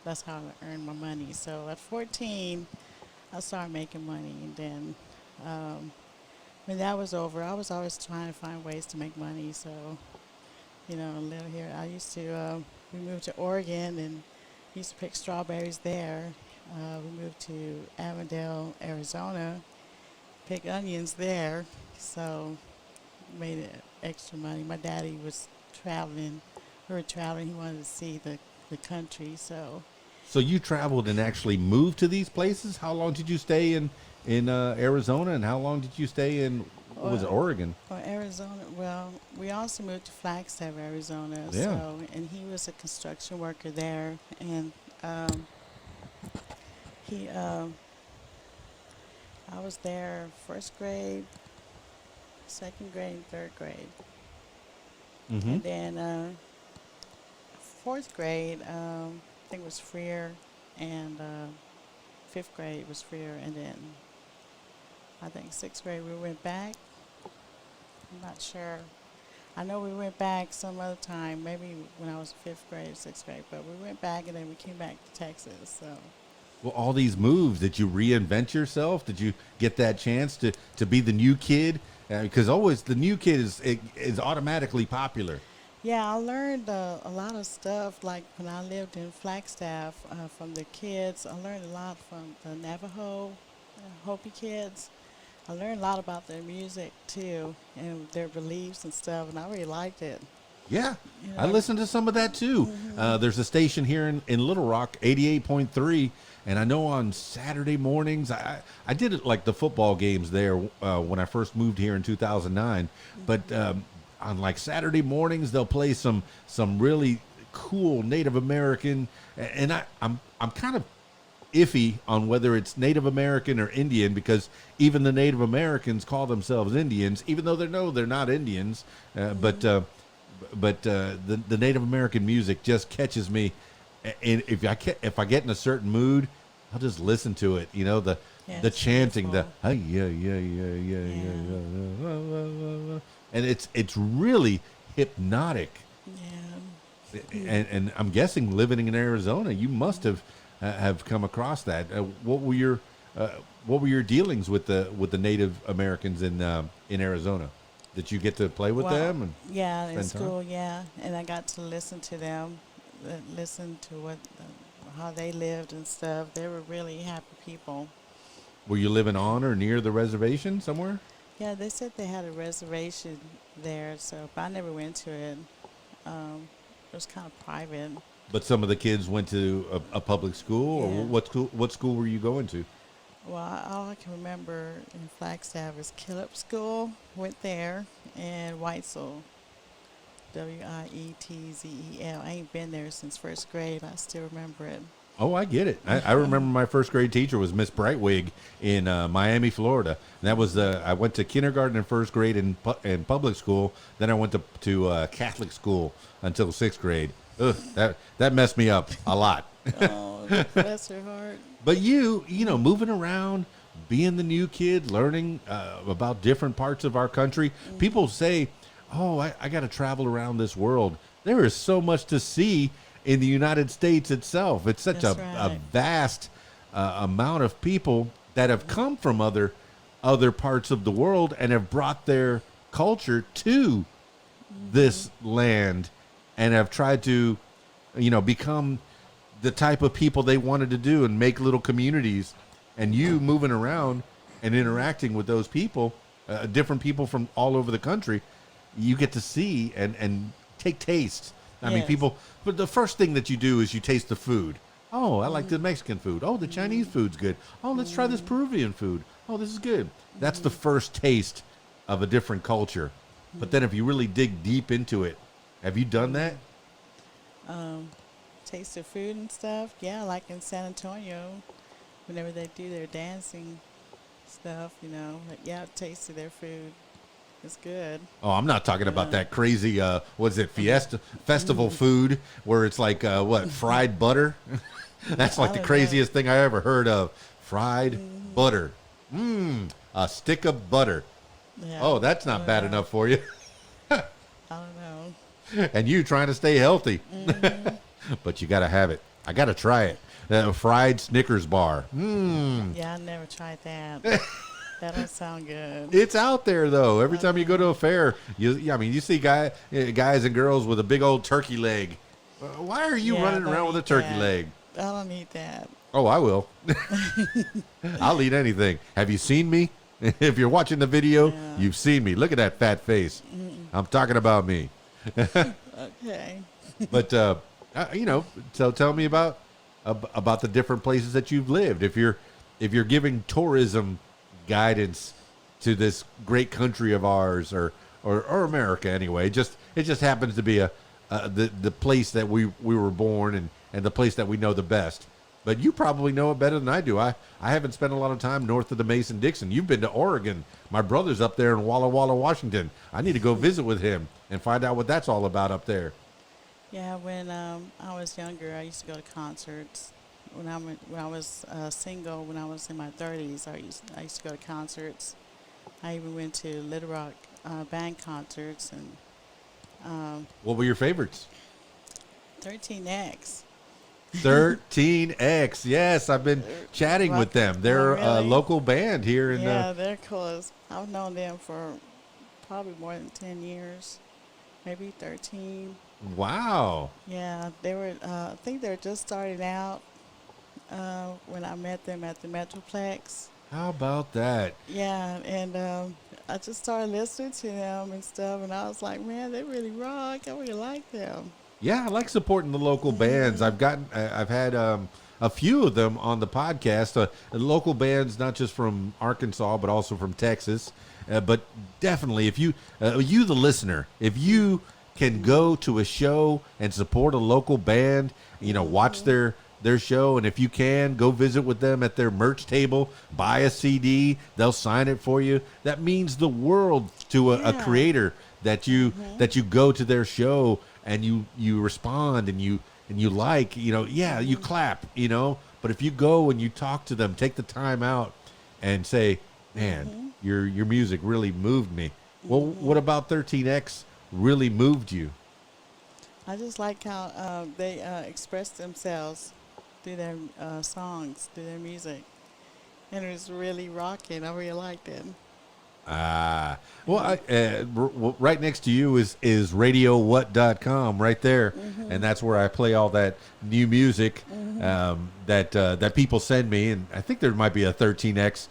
That's how I earned my money. So at 14, I started making money, and then when that was over, I was always trying to find ways to make money. So, live here. I used to. We moved to Oregon and used to pick strawberries there. We moved to Avondale, Arizona, pick onions there. So, made it extra money. My daddy was traveling. We were traveling. He wanted to see the country. So you traveled and actually moved to these places? How long did you stay in Arizona, and how long did you stay in was it Oregon? Or Arizona. Well, we also moved to Flagstaff, Arizona. Yeah. So, and he was a construction worker there, and I was there first grade, second grade, third grade, and then fourth grade, I think it was Freer, and fifth grade was Freer, and then I think sixth grade we went back. I'm not sure. I know we went back some other time, maybe when I was fifth grade, sixth grade, but we went back and then we came back to Texas. So. Well, all these moves, did you reinvent yourself? Did you get that chance to be the new kid? Because always the new kid is automatically popular. Yeah, I learned a lot of stuff. Like when I lived in Flagstaff, from the kids, I learned a lot from the Navajo, Hopi kids. I learned a lot about their music too, and their beliefs and stuff, and I really liked it. Yeah, I listened to some of that too. There's a station here in Little Rock, 88.3, and I know on Saturday mornings, I did it like the football games there when I first moved here in 2009, but on like Saturday mornings, they'll play some really cool Native American, and I'm kind of iffy on whether it's Native American or Indian, because even the Native Americans call themselves Indians, even though they're not Indians. But the Native American music just catches me, and if I get in a certain mood, I'll just listen to it. The chanting, beautiful. And it's really hypnotic. Yeah. And I'm guessing living in Arizona, you must have come across that. What were your dealings with the Native Americans in Arizona? Did you get to play with them? And yeah, in school, yeah, and I got to listen to them, listen to how they lived and stuff. They were really happy people. Were you living on or near the reservation somewhere? Yeah, they said they had a reservation there, so but I never went to it. It was kind of private. But some of the kids went to a public school, or what school were you going to? Well, all I can remember in Flagstaff is Killip School, went there, and Weitzel, Wietzel. I ain't been there since first grade. I still remember it. Oh, I get it. I remember my first grade teacher was Miss Brightwig in Miami, Florida. And that was I went to kindergarten and first grade in public school. Then I went to Catholic school until sixth grade. Ugh, that messed me up a lot. Oh, bless her heart. But you moving around, being the new kid, learning about different parts of our country. People say, oh, I got to travel around this world. There is so much to see in the United States itself. It's such a vast amount of people that have come from other parts of the world and have brought their culture to this land and have tried to, become the type of people they wanted to do and make little communities. And you moving around, and interacting with those people, different people from all over the country, you get to see and take taste. I mean, Yes. but the first thing that you do is you taste the food. Oh, I like the Mexican food. Oh, the Chinese food's good. Oh, let's try this Peruvian food. Oh, this is good. That's the first taste of a different culture. But then if you really dig deep into it, have you done that? Taste the food and stuff. Yeah, like in San Antonio, whenever they do their dancing stuff, like, yeah, I tasted their food. It's good. Oh, I'm not talking about that crazy, festival food where it's like, fried butter? That's like the craziest thing I ever heard of. Fried butter. A stick of butter. Yeah, Oh, that's not bad enough for you. I don't know. And you trying to stay healthy. But you got to have it. I got to try it. Fried Snickers bar. Yeah, I never tried that. That don't sound good. It's out there, though. Every time you go to a fair, you see guys and girls with a big old turkey leg. Why are you running around with a turkey leg? I don't eat that. Oh, I will. I'll eat anything. Have you seen me? If you're watching the video, you've seen me. Look at that fat face. I'm talking about me. Okay. But, so tell me about the different places that you've lived. If you're giving tourism guidance to this great country of ours or America anyway, it just happens to be the place that we were born and the place that we know the best. But you probably know it better than I do. I haven't spent a lot of time north of the Mason-Dixon. You've been to Oregon. My brother's up there in Walla Walla, Washington. I need to go visit with him and find out what that's all about up there. Yeah, when I was younger, I used to go to concerts. When I was single, when I was in my 30s, I used to go to concerts. I even went to Little Rock band concerts and What were your favorites? 13X. 13X. Yes, I've been chatting with them. They're a local band here in Yeah, they're close. I've known them for probably more than 10 years, maybe 13. Wow. Yeah, they were. I think they were just starting out when I met them at the Metroplex. How about that? Yeah, and I just started listening to them and stuff, and I was like, man, they really rock. I really like them. Yeah, I like supporting the local bands. I've had a few of them on the podcast. The local bands, not just from Arkansas, but also from Texas. But definitely, if you the listener, if you can go to a show and support a local band, watch their show, and if you can, go visit with them at their merch table, buy a CD, they'll sign it for you. That means the world to a creator that you go to their show and you respond and you like, you clap, but if you go and you talk to them, take the time out and say, man, your music really moved me. Well, what about 13X really moved you? I just like how they express themselves through their songs, through their music. And it was really rocking. I really liked it. Right next to you is RadioWhat.com right there. And that's where I play all that new music that people send me. And I think there might be a 13X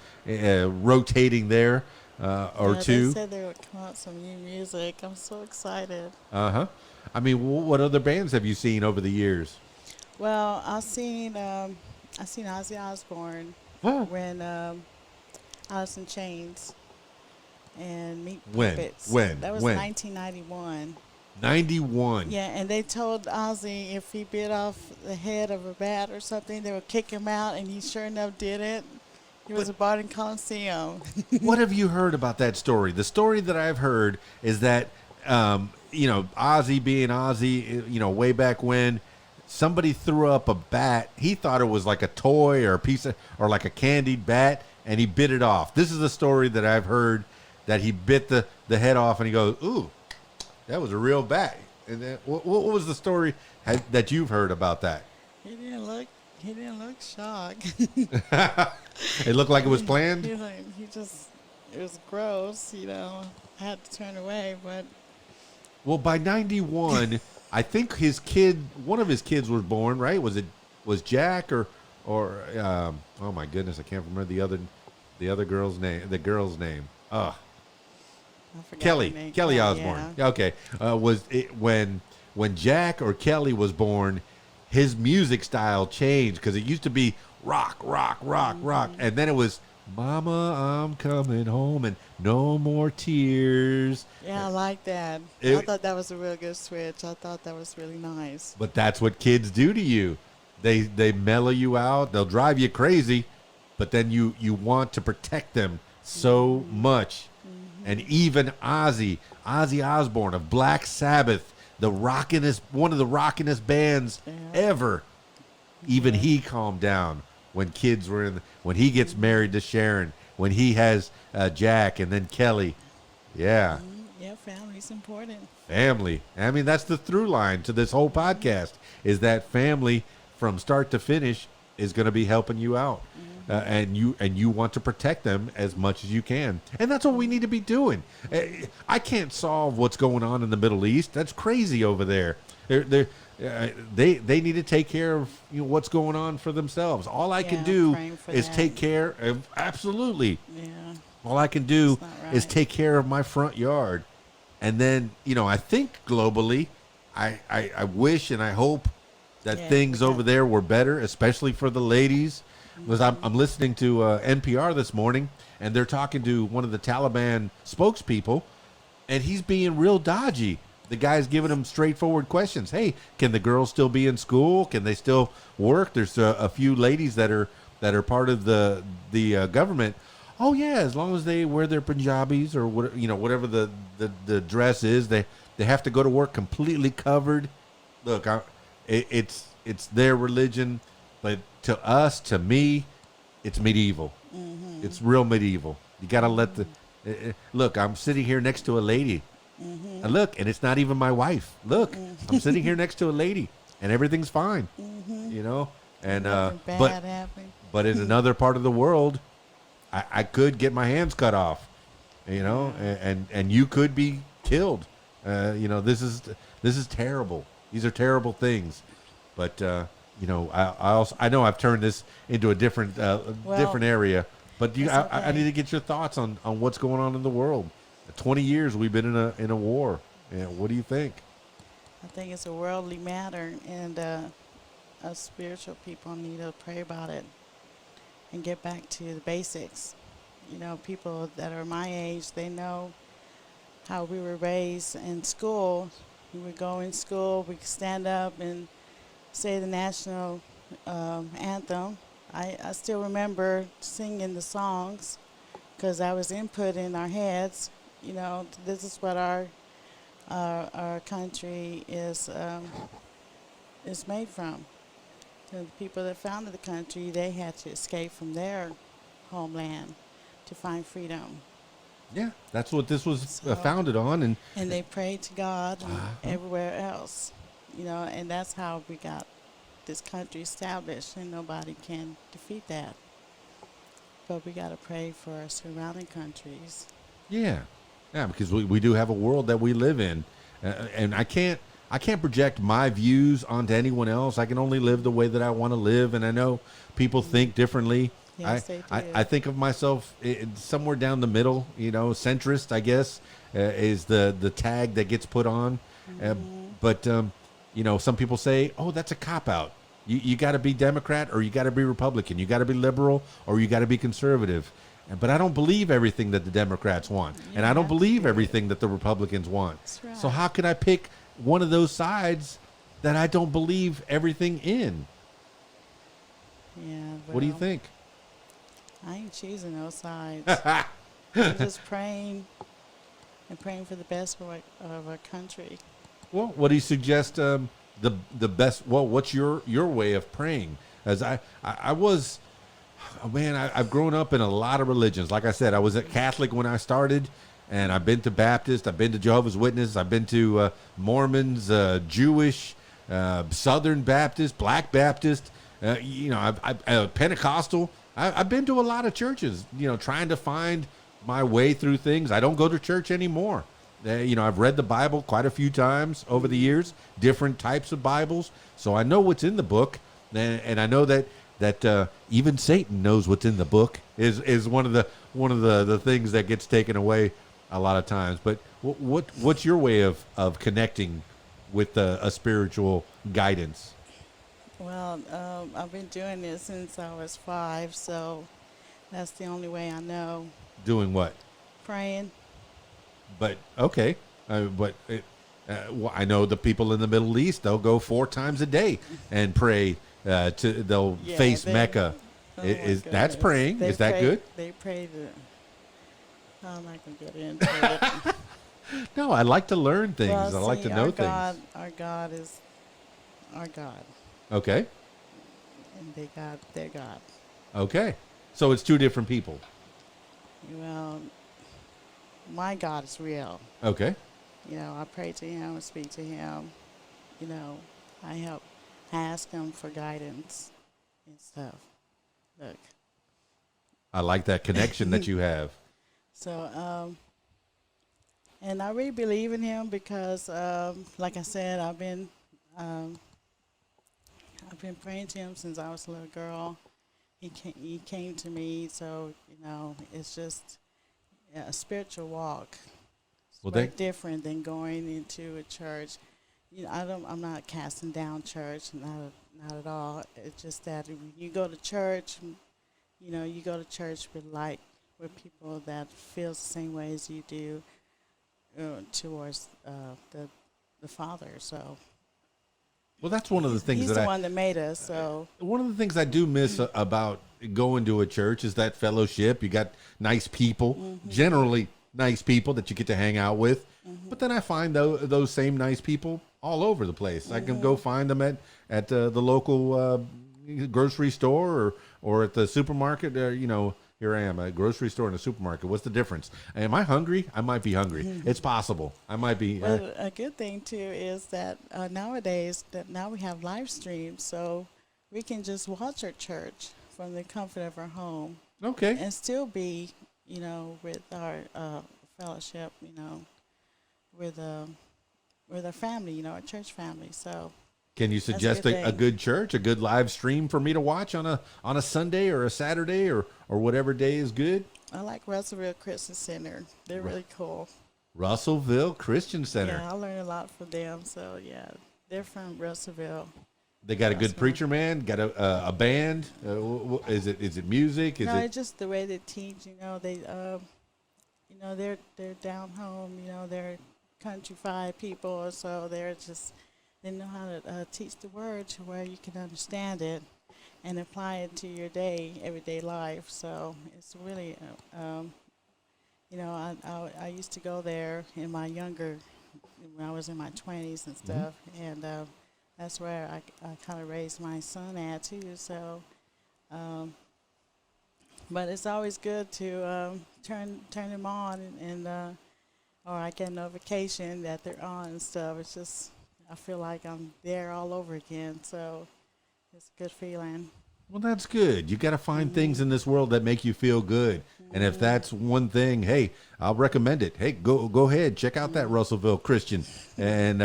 rotating there or two. They said they would come out with some new music. I'm so excited. I mean, what other bands have you seen over the years? Well, I've seen Ozzy Osbourne when Alice in Chains and Meat Puppets. When? That was 1991. 91. Yeah, and they told Ozzy if he bit off the head of a bat or something, they would kick him out, and he sure enough did it. He was a Barton Coliseum. What have you heard about that story? The story that I've heard is that, Ozzy being Ozzy, way back when, somebody threw up a bat. He thought it was like a toy or or like a candied bat, and he bit it off. This is the story that I've heard, that he bit the head off, and he goes, "Ooh, that was a real bat." And then, what was the story that you've heard about that? He didn't look shocked. It looked like it was planned. It was gross. I had to turn away, but. Well, by 91, I think one of his kids was born, right? Was Jack or oh my goodness, I can't remember the other The other girl's name. The girl's name. I forgot her Kelly. name. Kelly Yeah, Osbourne. yeah. Okay. Was it when Jack or Kelly was born? His music style changed because it used to be rock, rock, rock, rock, and then it was "Mama, I'm coming home" and "No More Tears." Yeah, I like that. It- I thought that was a real good switch. I thought that was really nice. But that's what kids do to you. They mellow you out. They'll drive you crazy, but then you want to protect them so much. And even Ozzy Osbourne of Black Sabbath, one of the rockinest bands ever. Even he calmed down when kids were when he gets married to Sharon, when he has Jack and then Kelly. Yeah. Yeah, family's important. Family. I mean, that's the through line to this whole podcast is that family from start to finish is going to be helping you out. And you want to protect them as much as you can. And that's what we need to be doing. I can't solve what's going on in the Middle East. That's crazy over there. They need to take care of what's going on for themselves. All I can do praying for is that. take care of, absolutely. Yeah. All I can do That's not is right. take care of my front yard. And then, I think globally, I wish and I hope that Yeah, things we got- over there were better, especially for the ladies. Because I'm listening to NPR this morning, and they're talking to one of the Taliban spokespeople, and he's being real dodgy. The guy's giving him straightforward questions. Hey, can the girls still be in school? Can they still work? There's a few ladies that are part of the government. Oh yeah, as long as they wear their Punjabis or whatever the dress is, they have to go to work completely covered. Look, it's their religion, but to me, it's medieval. It's real medieval. You got to let look. I'm sitting here next to a lady, and look, and it's not even my wife. Look, I'm sitting here next to a lady, and everything's fine. And Nothing bad happened. but in another part of the world, I could get my hands cut off, and you could be killed. This is terrible. These are terrible things, but I know I've turned this into a different area, but I need to get your thoughts on what's going on in the world. 20 years we've been in a war. What do you think? I think it's a worldly matter, and us spiritual people need to pray about it and get back to the basics. People that are my age, they know how we were raised in school. We would go in school, we could stand up and say the national anthem. I still remember singing the songs because I was input in our heads. This is what our country is made from. So the people that founded the country, they had to escape from their homeland to find freedom. Yeah, that's what this was So- founded on, And they prayed to God and everywhere else. And that's how we got this country established, and nobody can defeat that. But we got to pray for our surrounding countries. yeah, because we do have a world that we live in, and I can't project my views onto anyone else. I can only live the way that I want to live, and I know people think differently. Yes, they do. I think of myself somewhere down the middle, centrist, I guess, is the tag that gets put on. But some people say, oh, that's a cop-out. You got to be Democrat or you got to be Republican. You got to be liberal or you got to be conservative. But I don't believe everything that the Democrats want. You And I don't have to believe do it. everything that the Republicans want. That's right. So how can I pick one of those sides that I don't believe everything in? Yeah. What do you well, think? I ain't choosing no sides. I'm just praying and praying for the best of our country. Well, what do you suggest the best? Well, what's your way of praying? As I was, I've grown up in a lot of religions. Like I said, I was a Catholic when I started, and I've been to Baptist, I've been to Jehovah's Witnesses, I've been to Mormons, Jewish, Southern Baptist, Black Baptist. I've Pentecostal. I've been to a lot of churches. Trying to find my way through things. I don't go to church anymore. I've read the Bible quite a few times over the years, different types of Bibles. So I know what's in the book, and I know that that even Satan knows what's in the book is one of the things that gets taken away a lot of times. But what's your way of connecting with a spiritual guidance? Well, I've been doing this since I was 5, so that's the only way I know. Doing what? Praying. But okay, well, I know the people in the Middle East, they'll go 4 times a day and pray. They'll Yeah, face they- Mecca. Oh Is my that's goodness. praying? They Is that pray- good? They pray the. I'm not gonna get into it. No, I like to learn things. Well, I like to see, know our things. God, our God is our God, Okay, and their God. okay. So it's 2 different people. Well, my God is real. Okay, You know, I pray to Him and speak to Him. You know, I ask Him for guidance and stuff. Look, I like that connection that you have. so and I really believe in Him because, like I said, um, I've been praying to Him since I was a little girl. He came to me, so you know, it's just a spiritual walk. It's Well, very that- different than going into a church. You know, I'm not casting down church, not at all. It's just that when you go to church, you know, you go to church with people that feels the same way as you do towards the Father. So Well, that's one of the things He's that the one that made us. So one of the things I do miss about going to a church is that fellowship. You got nice people, generally nice people that you get to hang out with. But then I find those same nice people all over the place. I can go find them at the local grocery store or at the supermarket. You know, here I am, a grocery store and a supermarket. What's the difference? Am I hungry? I might be hungry. It's possible. I might be. Well, a good thing too is that nowadays that now we have live streams, so we can just watch our church from the comfort of our home Okay. and still be, you know, with our fellowship, you know, with our family, you know, our church family. So Can you a suggest good a thing. good church, a good live stream for me to watch on a Sunday or a Saturday or whatever day is good? I like Russellville Christian Center. They're really cool. Russellville Christian Center. Yeah, I learned a lot from them. So yeah, they're from Russellville. They got a good Russellville. preacher man. Got a band. Is it music? Is No, it? it's just the way they teach. You know, you know, they're down home. You know, they're countrified people, so they know how to teach the word to where you can understand it and apply it to your everyday life. So it's really, you know, I used to go there in my when I was in my 20s and stuff, and that's where I kind of raised my son at too. So. But it's always good to turn them on and or I get a notification that they're on and stuff. It's just I feel like I'm there all over again. So it's a good feeling. Well, that's good. You got to find things in this world that make you feel good. And if that's one thing, hey, I'll recommend it. Hey, go ahead, check out that Russellville Christian and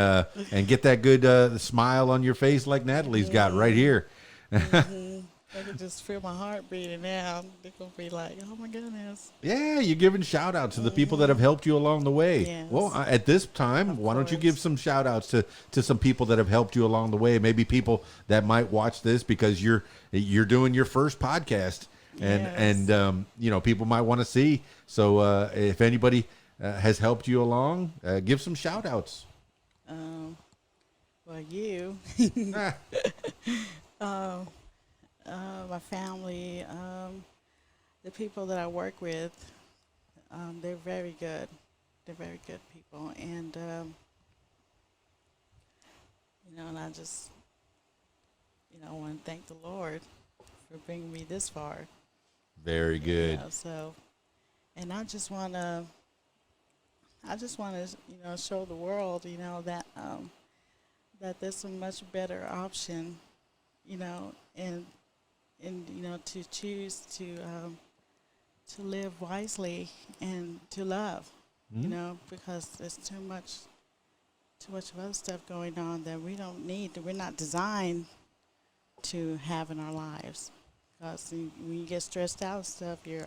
get that good smile on your face like Natalie's got right here. I can just feel my heart beating now. They're gonna be like, "Oh my goodness!" Yeah, you're giving shout outs to the people that have helped you along the way. Yes. Well, at this time, why don't you course. give some shout outs to some people that have helped you along the way? Maybe people that might watch this because you're doing your first podcast and you know, people might want to see. So if anybody has helped you along, give some shout outs. Well, you, my family, the people that I work with, they're very good. They're very good people, and you know, and I just, you know, want to thank the Lord for bringing me this far. Very good. You know, so, and I just want to, you know, show the world, you know, that that there's a much better option, you know, and you know, to choose to live wisely and to love, you know, because there's too much of other stuff going on that we don't need, that we're not designed to have in our lives. Because when you get stressed out and stuff, your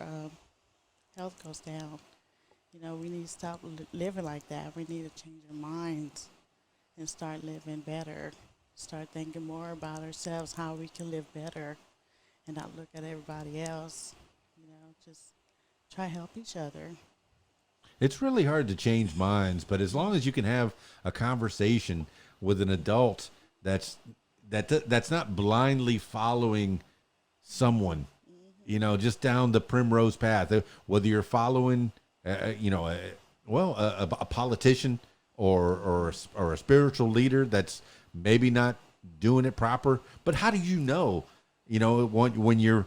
health goes down. We need to stop living like that. We need to change our minds and start living better. Start thinking more about ourselves, how we can live better, and not look at everybody else. Just try to help each other. It's really hard to change minds, but as long as you can have a conversation with an adult that's not blindly following someone, just down the primrose path, whether you're following, a politician or a spiritual leader that's maybe not doing it proper. But how do you know, when you're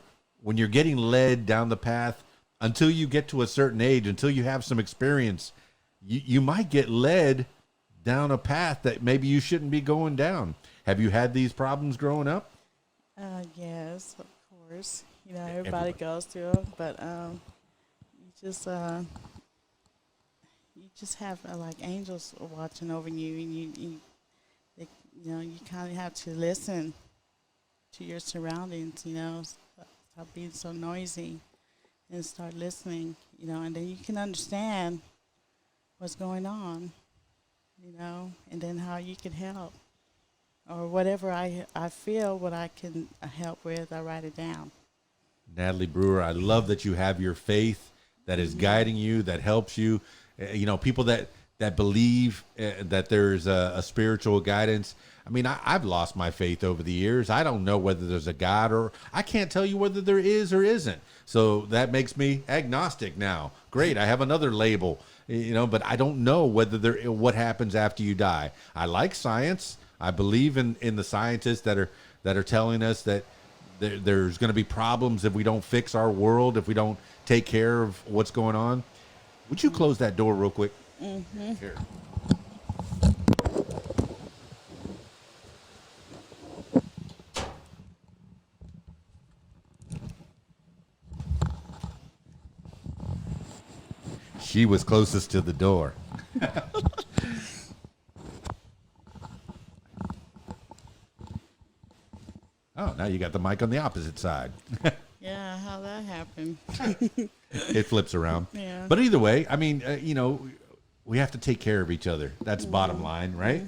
getting led down the path until you get to a certain age, until you have some experience, you might get led down a path that maybe you shouldn't be going down. Have you had these problems growing up? Yes, of course. Everybody goes through them, but you just have like angels watching over you, and you kind of have to listen to your surroundings. Stop being so noisy and start listening. And then you can understand what's going on. And then how you can help. Or whatever I feel, what I can help with, I write it down. Natalie Brewer, I love that you have your faith that is guiding you, that helps you. People that believe that there's a spiritual guidance. I mean, I've lost my faith over the years. I don't know whether there's a God, or I can't tell you whether there is or isn't. So that makes me agnostic now. Great, I have another label, but I don't know whether what happens after you die. I like science. I believe in the scientists that are telling us that there's going to be problems if we don't fix our world, if we don't take care of what's going on. Would you close that door real quick? Mm-hmm. Here. She was closest to the door. Oh, now you got the mic on the opposite side. Yeah, how that happened. It flips around. Yeah. But either way, I mean, we have to take care of each other. That's bottom line, right?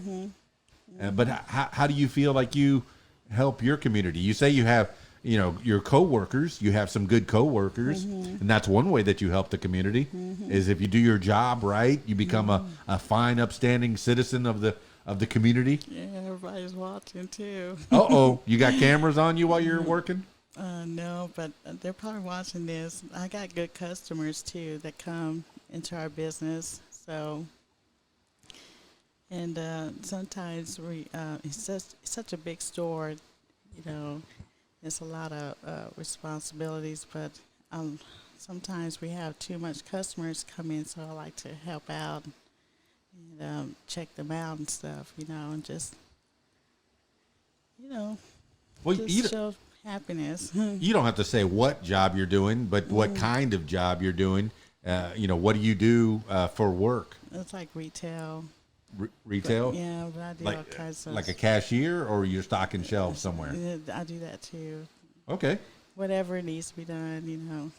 But how do you feel like you help your community? You say you have, your coworkers. You have some good coworkers, and that's one way that you help the community. Is if you do your job right, you become a fine, upstanding citizen of the community. Yeah, everybody's watching too. You got cameras on you while you're working? No, but they're probably watching this. I got good customers too that come into our business. So, and sometimes it's such a big store, it's a lot of responsibilities. But sometimes we have too much customers come in, so I like to help out and check them out and stuff, and just, Well, just show happiness. You don't have to say what job you're doing, but what kind of job you're doing. What do you do for work? It's like retail. Retail? But, yeah, but I do all kinds of... Like a cashier, or you're stocking shelves somewhere? I do that too. Okay. Whatever needs to be done,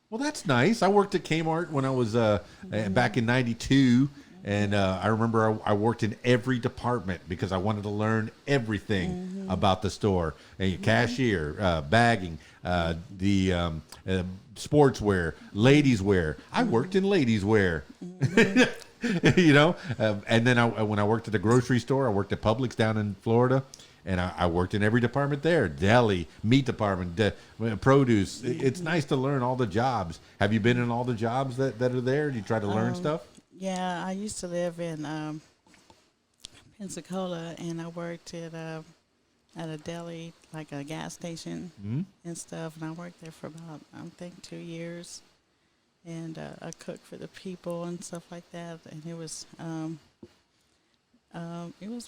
Well, that's nice. I worked at Kmart when I was back in '92. And I remember I worked in every department because I wanted to learn everything about the store. And cashier, bagging, the sportswear, ladies wear. I worked in ladies wear. And then when I worked at the grocery store, I worked at Publix down in Florida. And I worked in every department there: deli, meat department, produce. It's nice to learn all the jobs. Have you been in all the jobs that are there? Do you try to learn stuff? Yeah, I used to live in Pensacola, and I worked at a deli, like a gas station and stuff. And I worked there for about, I think, 2 years. And I cooked for the people and stuff like that. And it was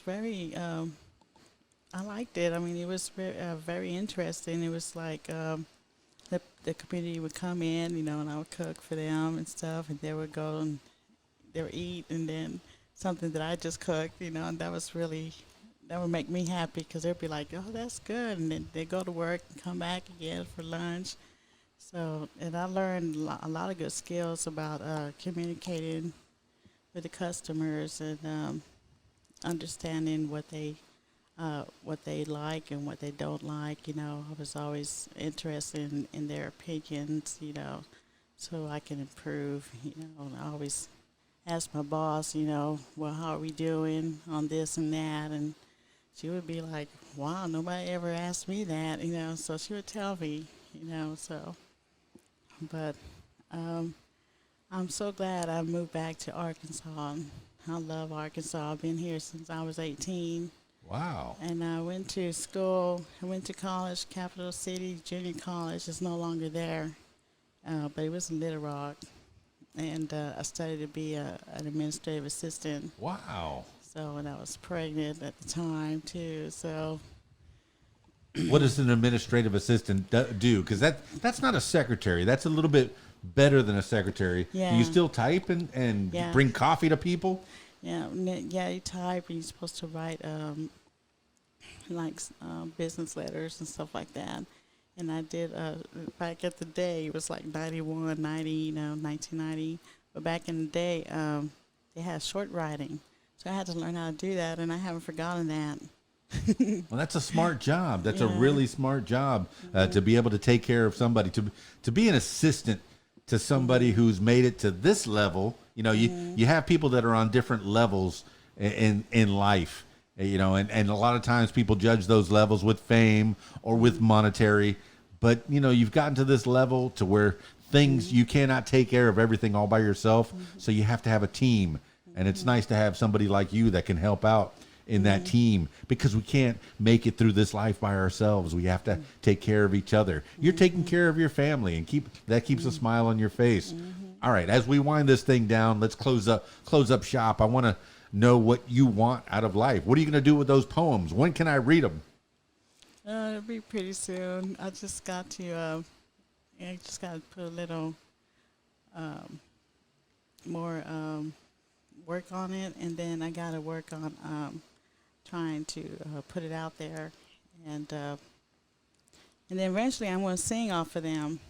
very, I liked it. I mean, it was very interesting. It was like the community would come in, and I would cook for them and stuff, and they would go and they would eat, and then something that I just cooked, and that was really that would make me happy because they'd be like, "Oh, that's good," and then they go to work and come back again for lunch. So, and I learned a lot of good skills about communicating with the customers and understanding what they like and what they don't like. You know, I was always interested in their opinions. You know, so I can improve. You know, and I always ask my boss. You know, well, how are we doing on this and that, and she would be like, "Wow, nobody ever asked me that." You know, so she would tell me. You know, so. But I'm so glad I moved back to Arkansas. I love Arkansas. I've been here since I was 18. Wow. And I went to school. I went to college, Capital City Junior College. It's no longer there, but it was in Little Rock. And I studied to be an administrative assistant. Wow. So, and I was pregnant at the time, too. So, What does an administrative assistant do? Because that's not a secretary. That's a little bit better than a secretary. Yeah. Do you still type and Yeah. bring coffee to people? yeah, yeah, you type and you're supposed to write business letters and stuff like that. And I did, back at the day, it was like 91, 90, you know, 1990. But back in the day, they had short writing. So I had to learn how to do that, and I haven't forgotten that. Well, that's a smart job. That's a Yeah. really smart job to be able to take care of somebody, to be an assistant to somebody who's made it to this level. You know, you have people that are on different levels in life, you know, and a lot of times people judge those levels with fame or with monetary. But, you know, you've gotten to this level to where things you cannot take care of everything all by yourself. So you have to have a team. And it's nice to have somebody like you that can help out in that team, because we can't make it through this life by ourselves. We have to take care of each other. You're taking care of your family, and keeps a smile on your face. All right, as we wind this thing down, let's close up shop. I want to know what you want out of life. What are you going to do with those poems? When can I read them? It'll be pretty soon. I just got to put a little more work on it, and then I got to work on trying to put it out there, and then eventually I'm going to sing off of them.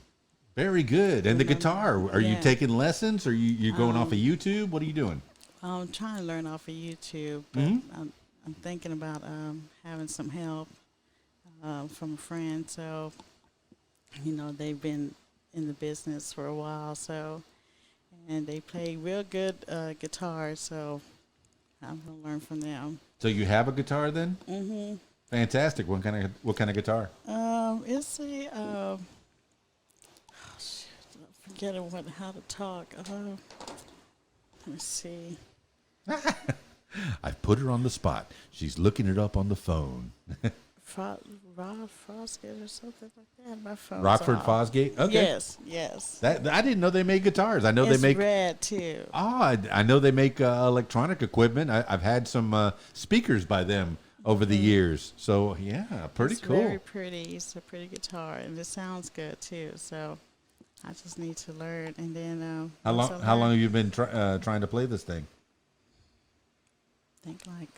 Very good. And the guitar, are you Yeah. taking lessons? Or you going off of YouTube? What are you doing? I'm trying to learn off of YouTube, but I'm thinking about having some help from a friend. So, you know, they've been in the business for a while, so, and they play real good guitar, so I'm going to learn from them. So you have a guitar then? Mm-hmm. Fantastic. What kind of guitar? It's a, oh shit, I'm forgetting how to talk. Let me see. I've put her on the spot. She's looking it up on the phone. Rod Fosgate or something like that. My phone's Rockford off. Fosgate? Okay. Yes. That I didn't know they made guitars. I know It's they make red too. Oh, I know they make electronic equipment. I've had some speakers by them over the years. So, yeah, pretty It's cool. very pretty. It's a pretty guitar, and it sounds good too. So I just need to learn, and then How once long I how learn, long have you been trying to play this thing? I think like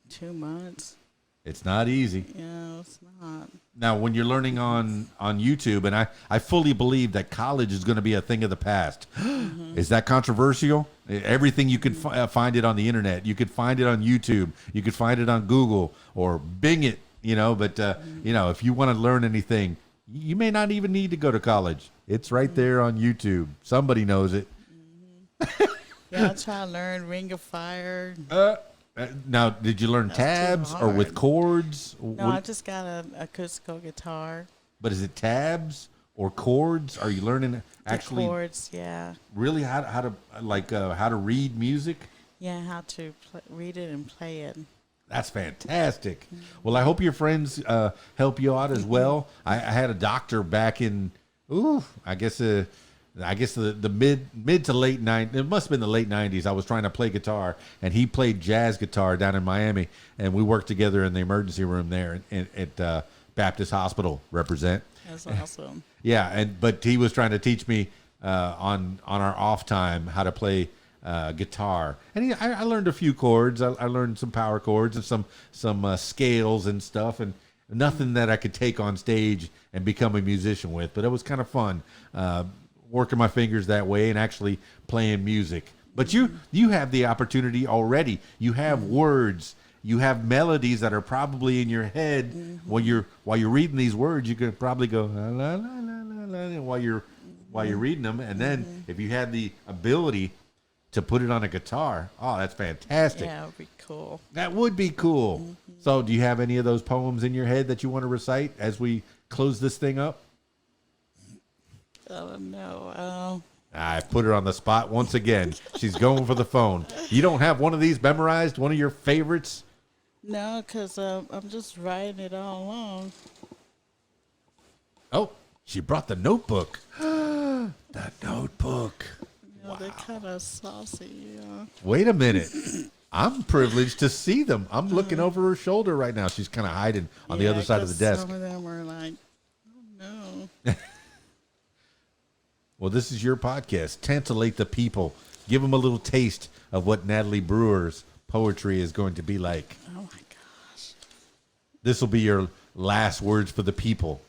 2 months. It's not easy. Yeah, it's not. Now, when you're learning on YouTube, and I fully believe that college is going to be a thing of the past. Is that controversial? Everything you can find it on the internet. You could find it on YouTube. You could find it on Google or Bing it, you know. But, you know, if you want to learn anything, you may not even need to go to college. It's right there on YouTube. Somebody knows it. Yeah, I try to learn Ring of Fire. Now, did you learn That's too tabs or with hard. chords? No, I just got an acoustical guitar. But is it tabs or chords? Are you learning The actually chords, yeah. really how to read music? Yeah, how to read it and play it. That's fantastic. Well, I hope your friends help you out as well. I had a doctor back in, I guess the mid to late 90s. It must have been the late 90s. I was trying to play guitar, and he played jazz guitar down in Miami, and we worked together in the emergency room there at Baptist Hospital. Represent. That's awesome. Yeah, but he was trying to teach me on our off time how to play guitar, and I learned a few chords. I learned some power chords and some scales and stuff, and nothing that I could take on stage and become a musician with. But it was kind of fun working my fingers that way and actually playing music. But you have the opportunity already. You have words. You have melodies that are probably in your head while you're reading these words. You could probably go la la la la la while you're reading them, and then if you had the ability to put it on a guitar, oh, that's fantastic. Yeah, it would be cool. That would be cool. So, do you have any of those poems in your head that you want to recite as we close this thing up? Oh no. I put her on the spot once again. She's going for the phone. You don't have one of these memorized? One of your favorites? No, because I'm just writing it all along. Oh, she brought the notebook. The notebook. You know, they're kind of saucy. Wait a minute. I'm privileged to see them. I'm looking over her shoulder right now. She's kind of hiding on the other side of the desk. Some of them are like, oh no. Well, this is your podcast. Tantillate the people. Give them a little taste of what Natalie Brewer's poetry is going to be like. Oh my gosh. This will be your last words for the people.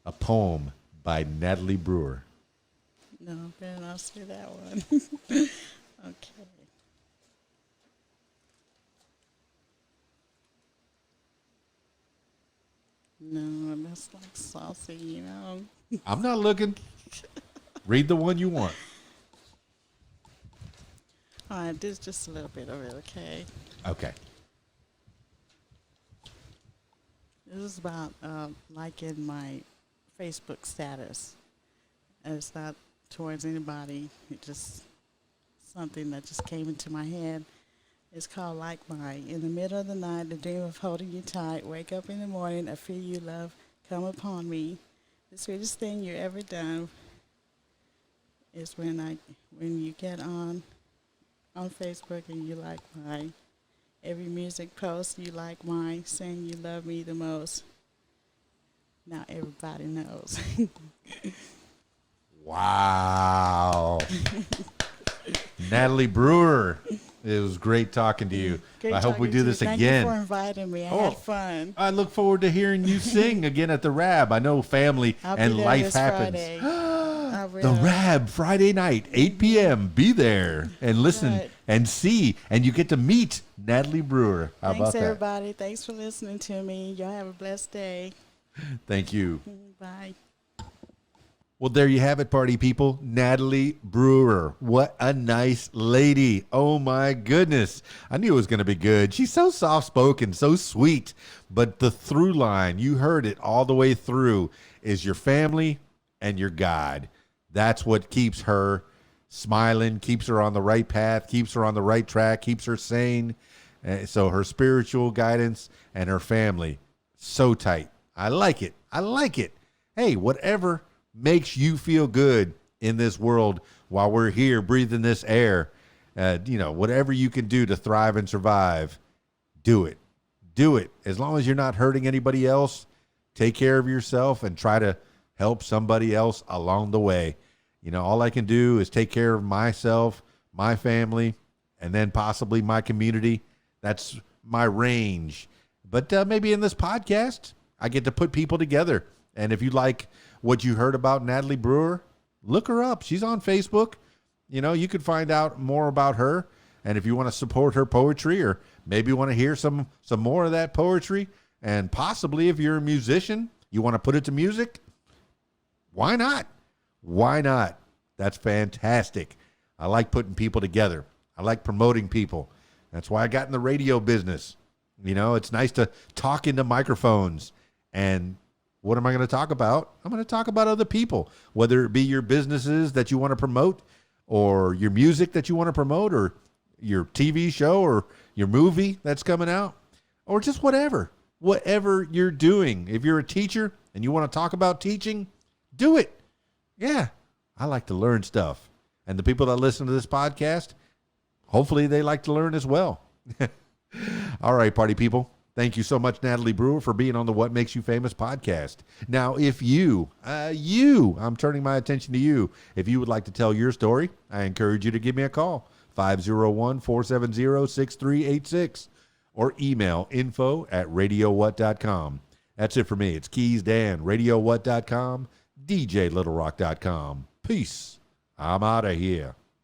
A poem by Natalie Brewer. No, better not say that one. Okay. No, that's like saucy, you know. I'm not looking. Read the one you want. All right, this is just a little bit of it, okay? Okay. This is about liking my Facebook status. And it's not towards anybody. It's just something that just came into my head. It's called Like Mine. In the middle of the night, the dream of holding you tight. Wake up in the morning, I feel you love come upon me. The sweetest thing you ever done is when you get on Facebook and you like mine. Every music post you like mine, saying you love me the most. Now everybody knows. Wow. Natalie Brewer, it was great talking to you. Great I hope we talking do to this you. again. Thank you for inviting me. I had fun. I look forward to hearing you sing again at the Rab. I know family I'll be and there life this happens. Friday. I will. The Rab, Friday night, 8 p.m. Be there and listen Right. and see, and you get to meet Natalie Brewer. How Thanks, about that? everybody. Thanks for listening to me. Y'all have a blessed day. Thank you. Bye. Well, there you have it, party people. Natalie Brewer. What a nice lady. Oh, my goodness. I knew it was going to be good. She's so soft-spoken, so sweet. But the through line, you heard it all the way through, is your family and your God. That's what keeps her smiling, keeps her on the right path, keeps her on the right track, keeps her sane. So her spiritual guidance and her family, so tight. I like it. I like it. Hey, whatever makes you feel good in this world while we're here breathing this air, whatever you can do to thrive and survive, do it. Do it. As long as you're not hurting anybody else, take care of yourself and try to help somebody else along the way. All I can do is take care of myself, my family, and then possibly my community. That's my range. But maybe in this podcast, I get to put people together. And if you like what you heard about Natalie Brewer, look her up. She's on Facebook. You could find out more about her. And if you want to support her poetry, or maybe want to hear some more of that poetry, and possibly if you're a musician, you want to put it to music, why not? Why not? That's fantastic. I like putting people together. I like promoting people. That's why I got in the radio business. It's nice to talk into microphones. And what am I going to talk about? I'm going to talk about other people, whether it be your businesses that you want to promote, or your music that you want to promote, or your TV show, or your movie that's coming out, or just whatever you're doing. If you're a teacher and you want to talk about teaching, do it. Yeah, I like to learn stuff. And the people that listen to this podcast, hopefully they like to learn as well. All right, party people. Thank you so much, Natalie Brewer, for being on the What Makes You Famous podcast. Now, if I'm turning my attention to you. If you would like to tell your story, I encourage you to give me a call. 501-470-6386, or email info@radiowhat.com. That's it for me. It's Keys Dan, radiowhat.com, djlittlerock.com. Peace. I'm out of here.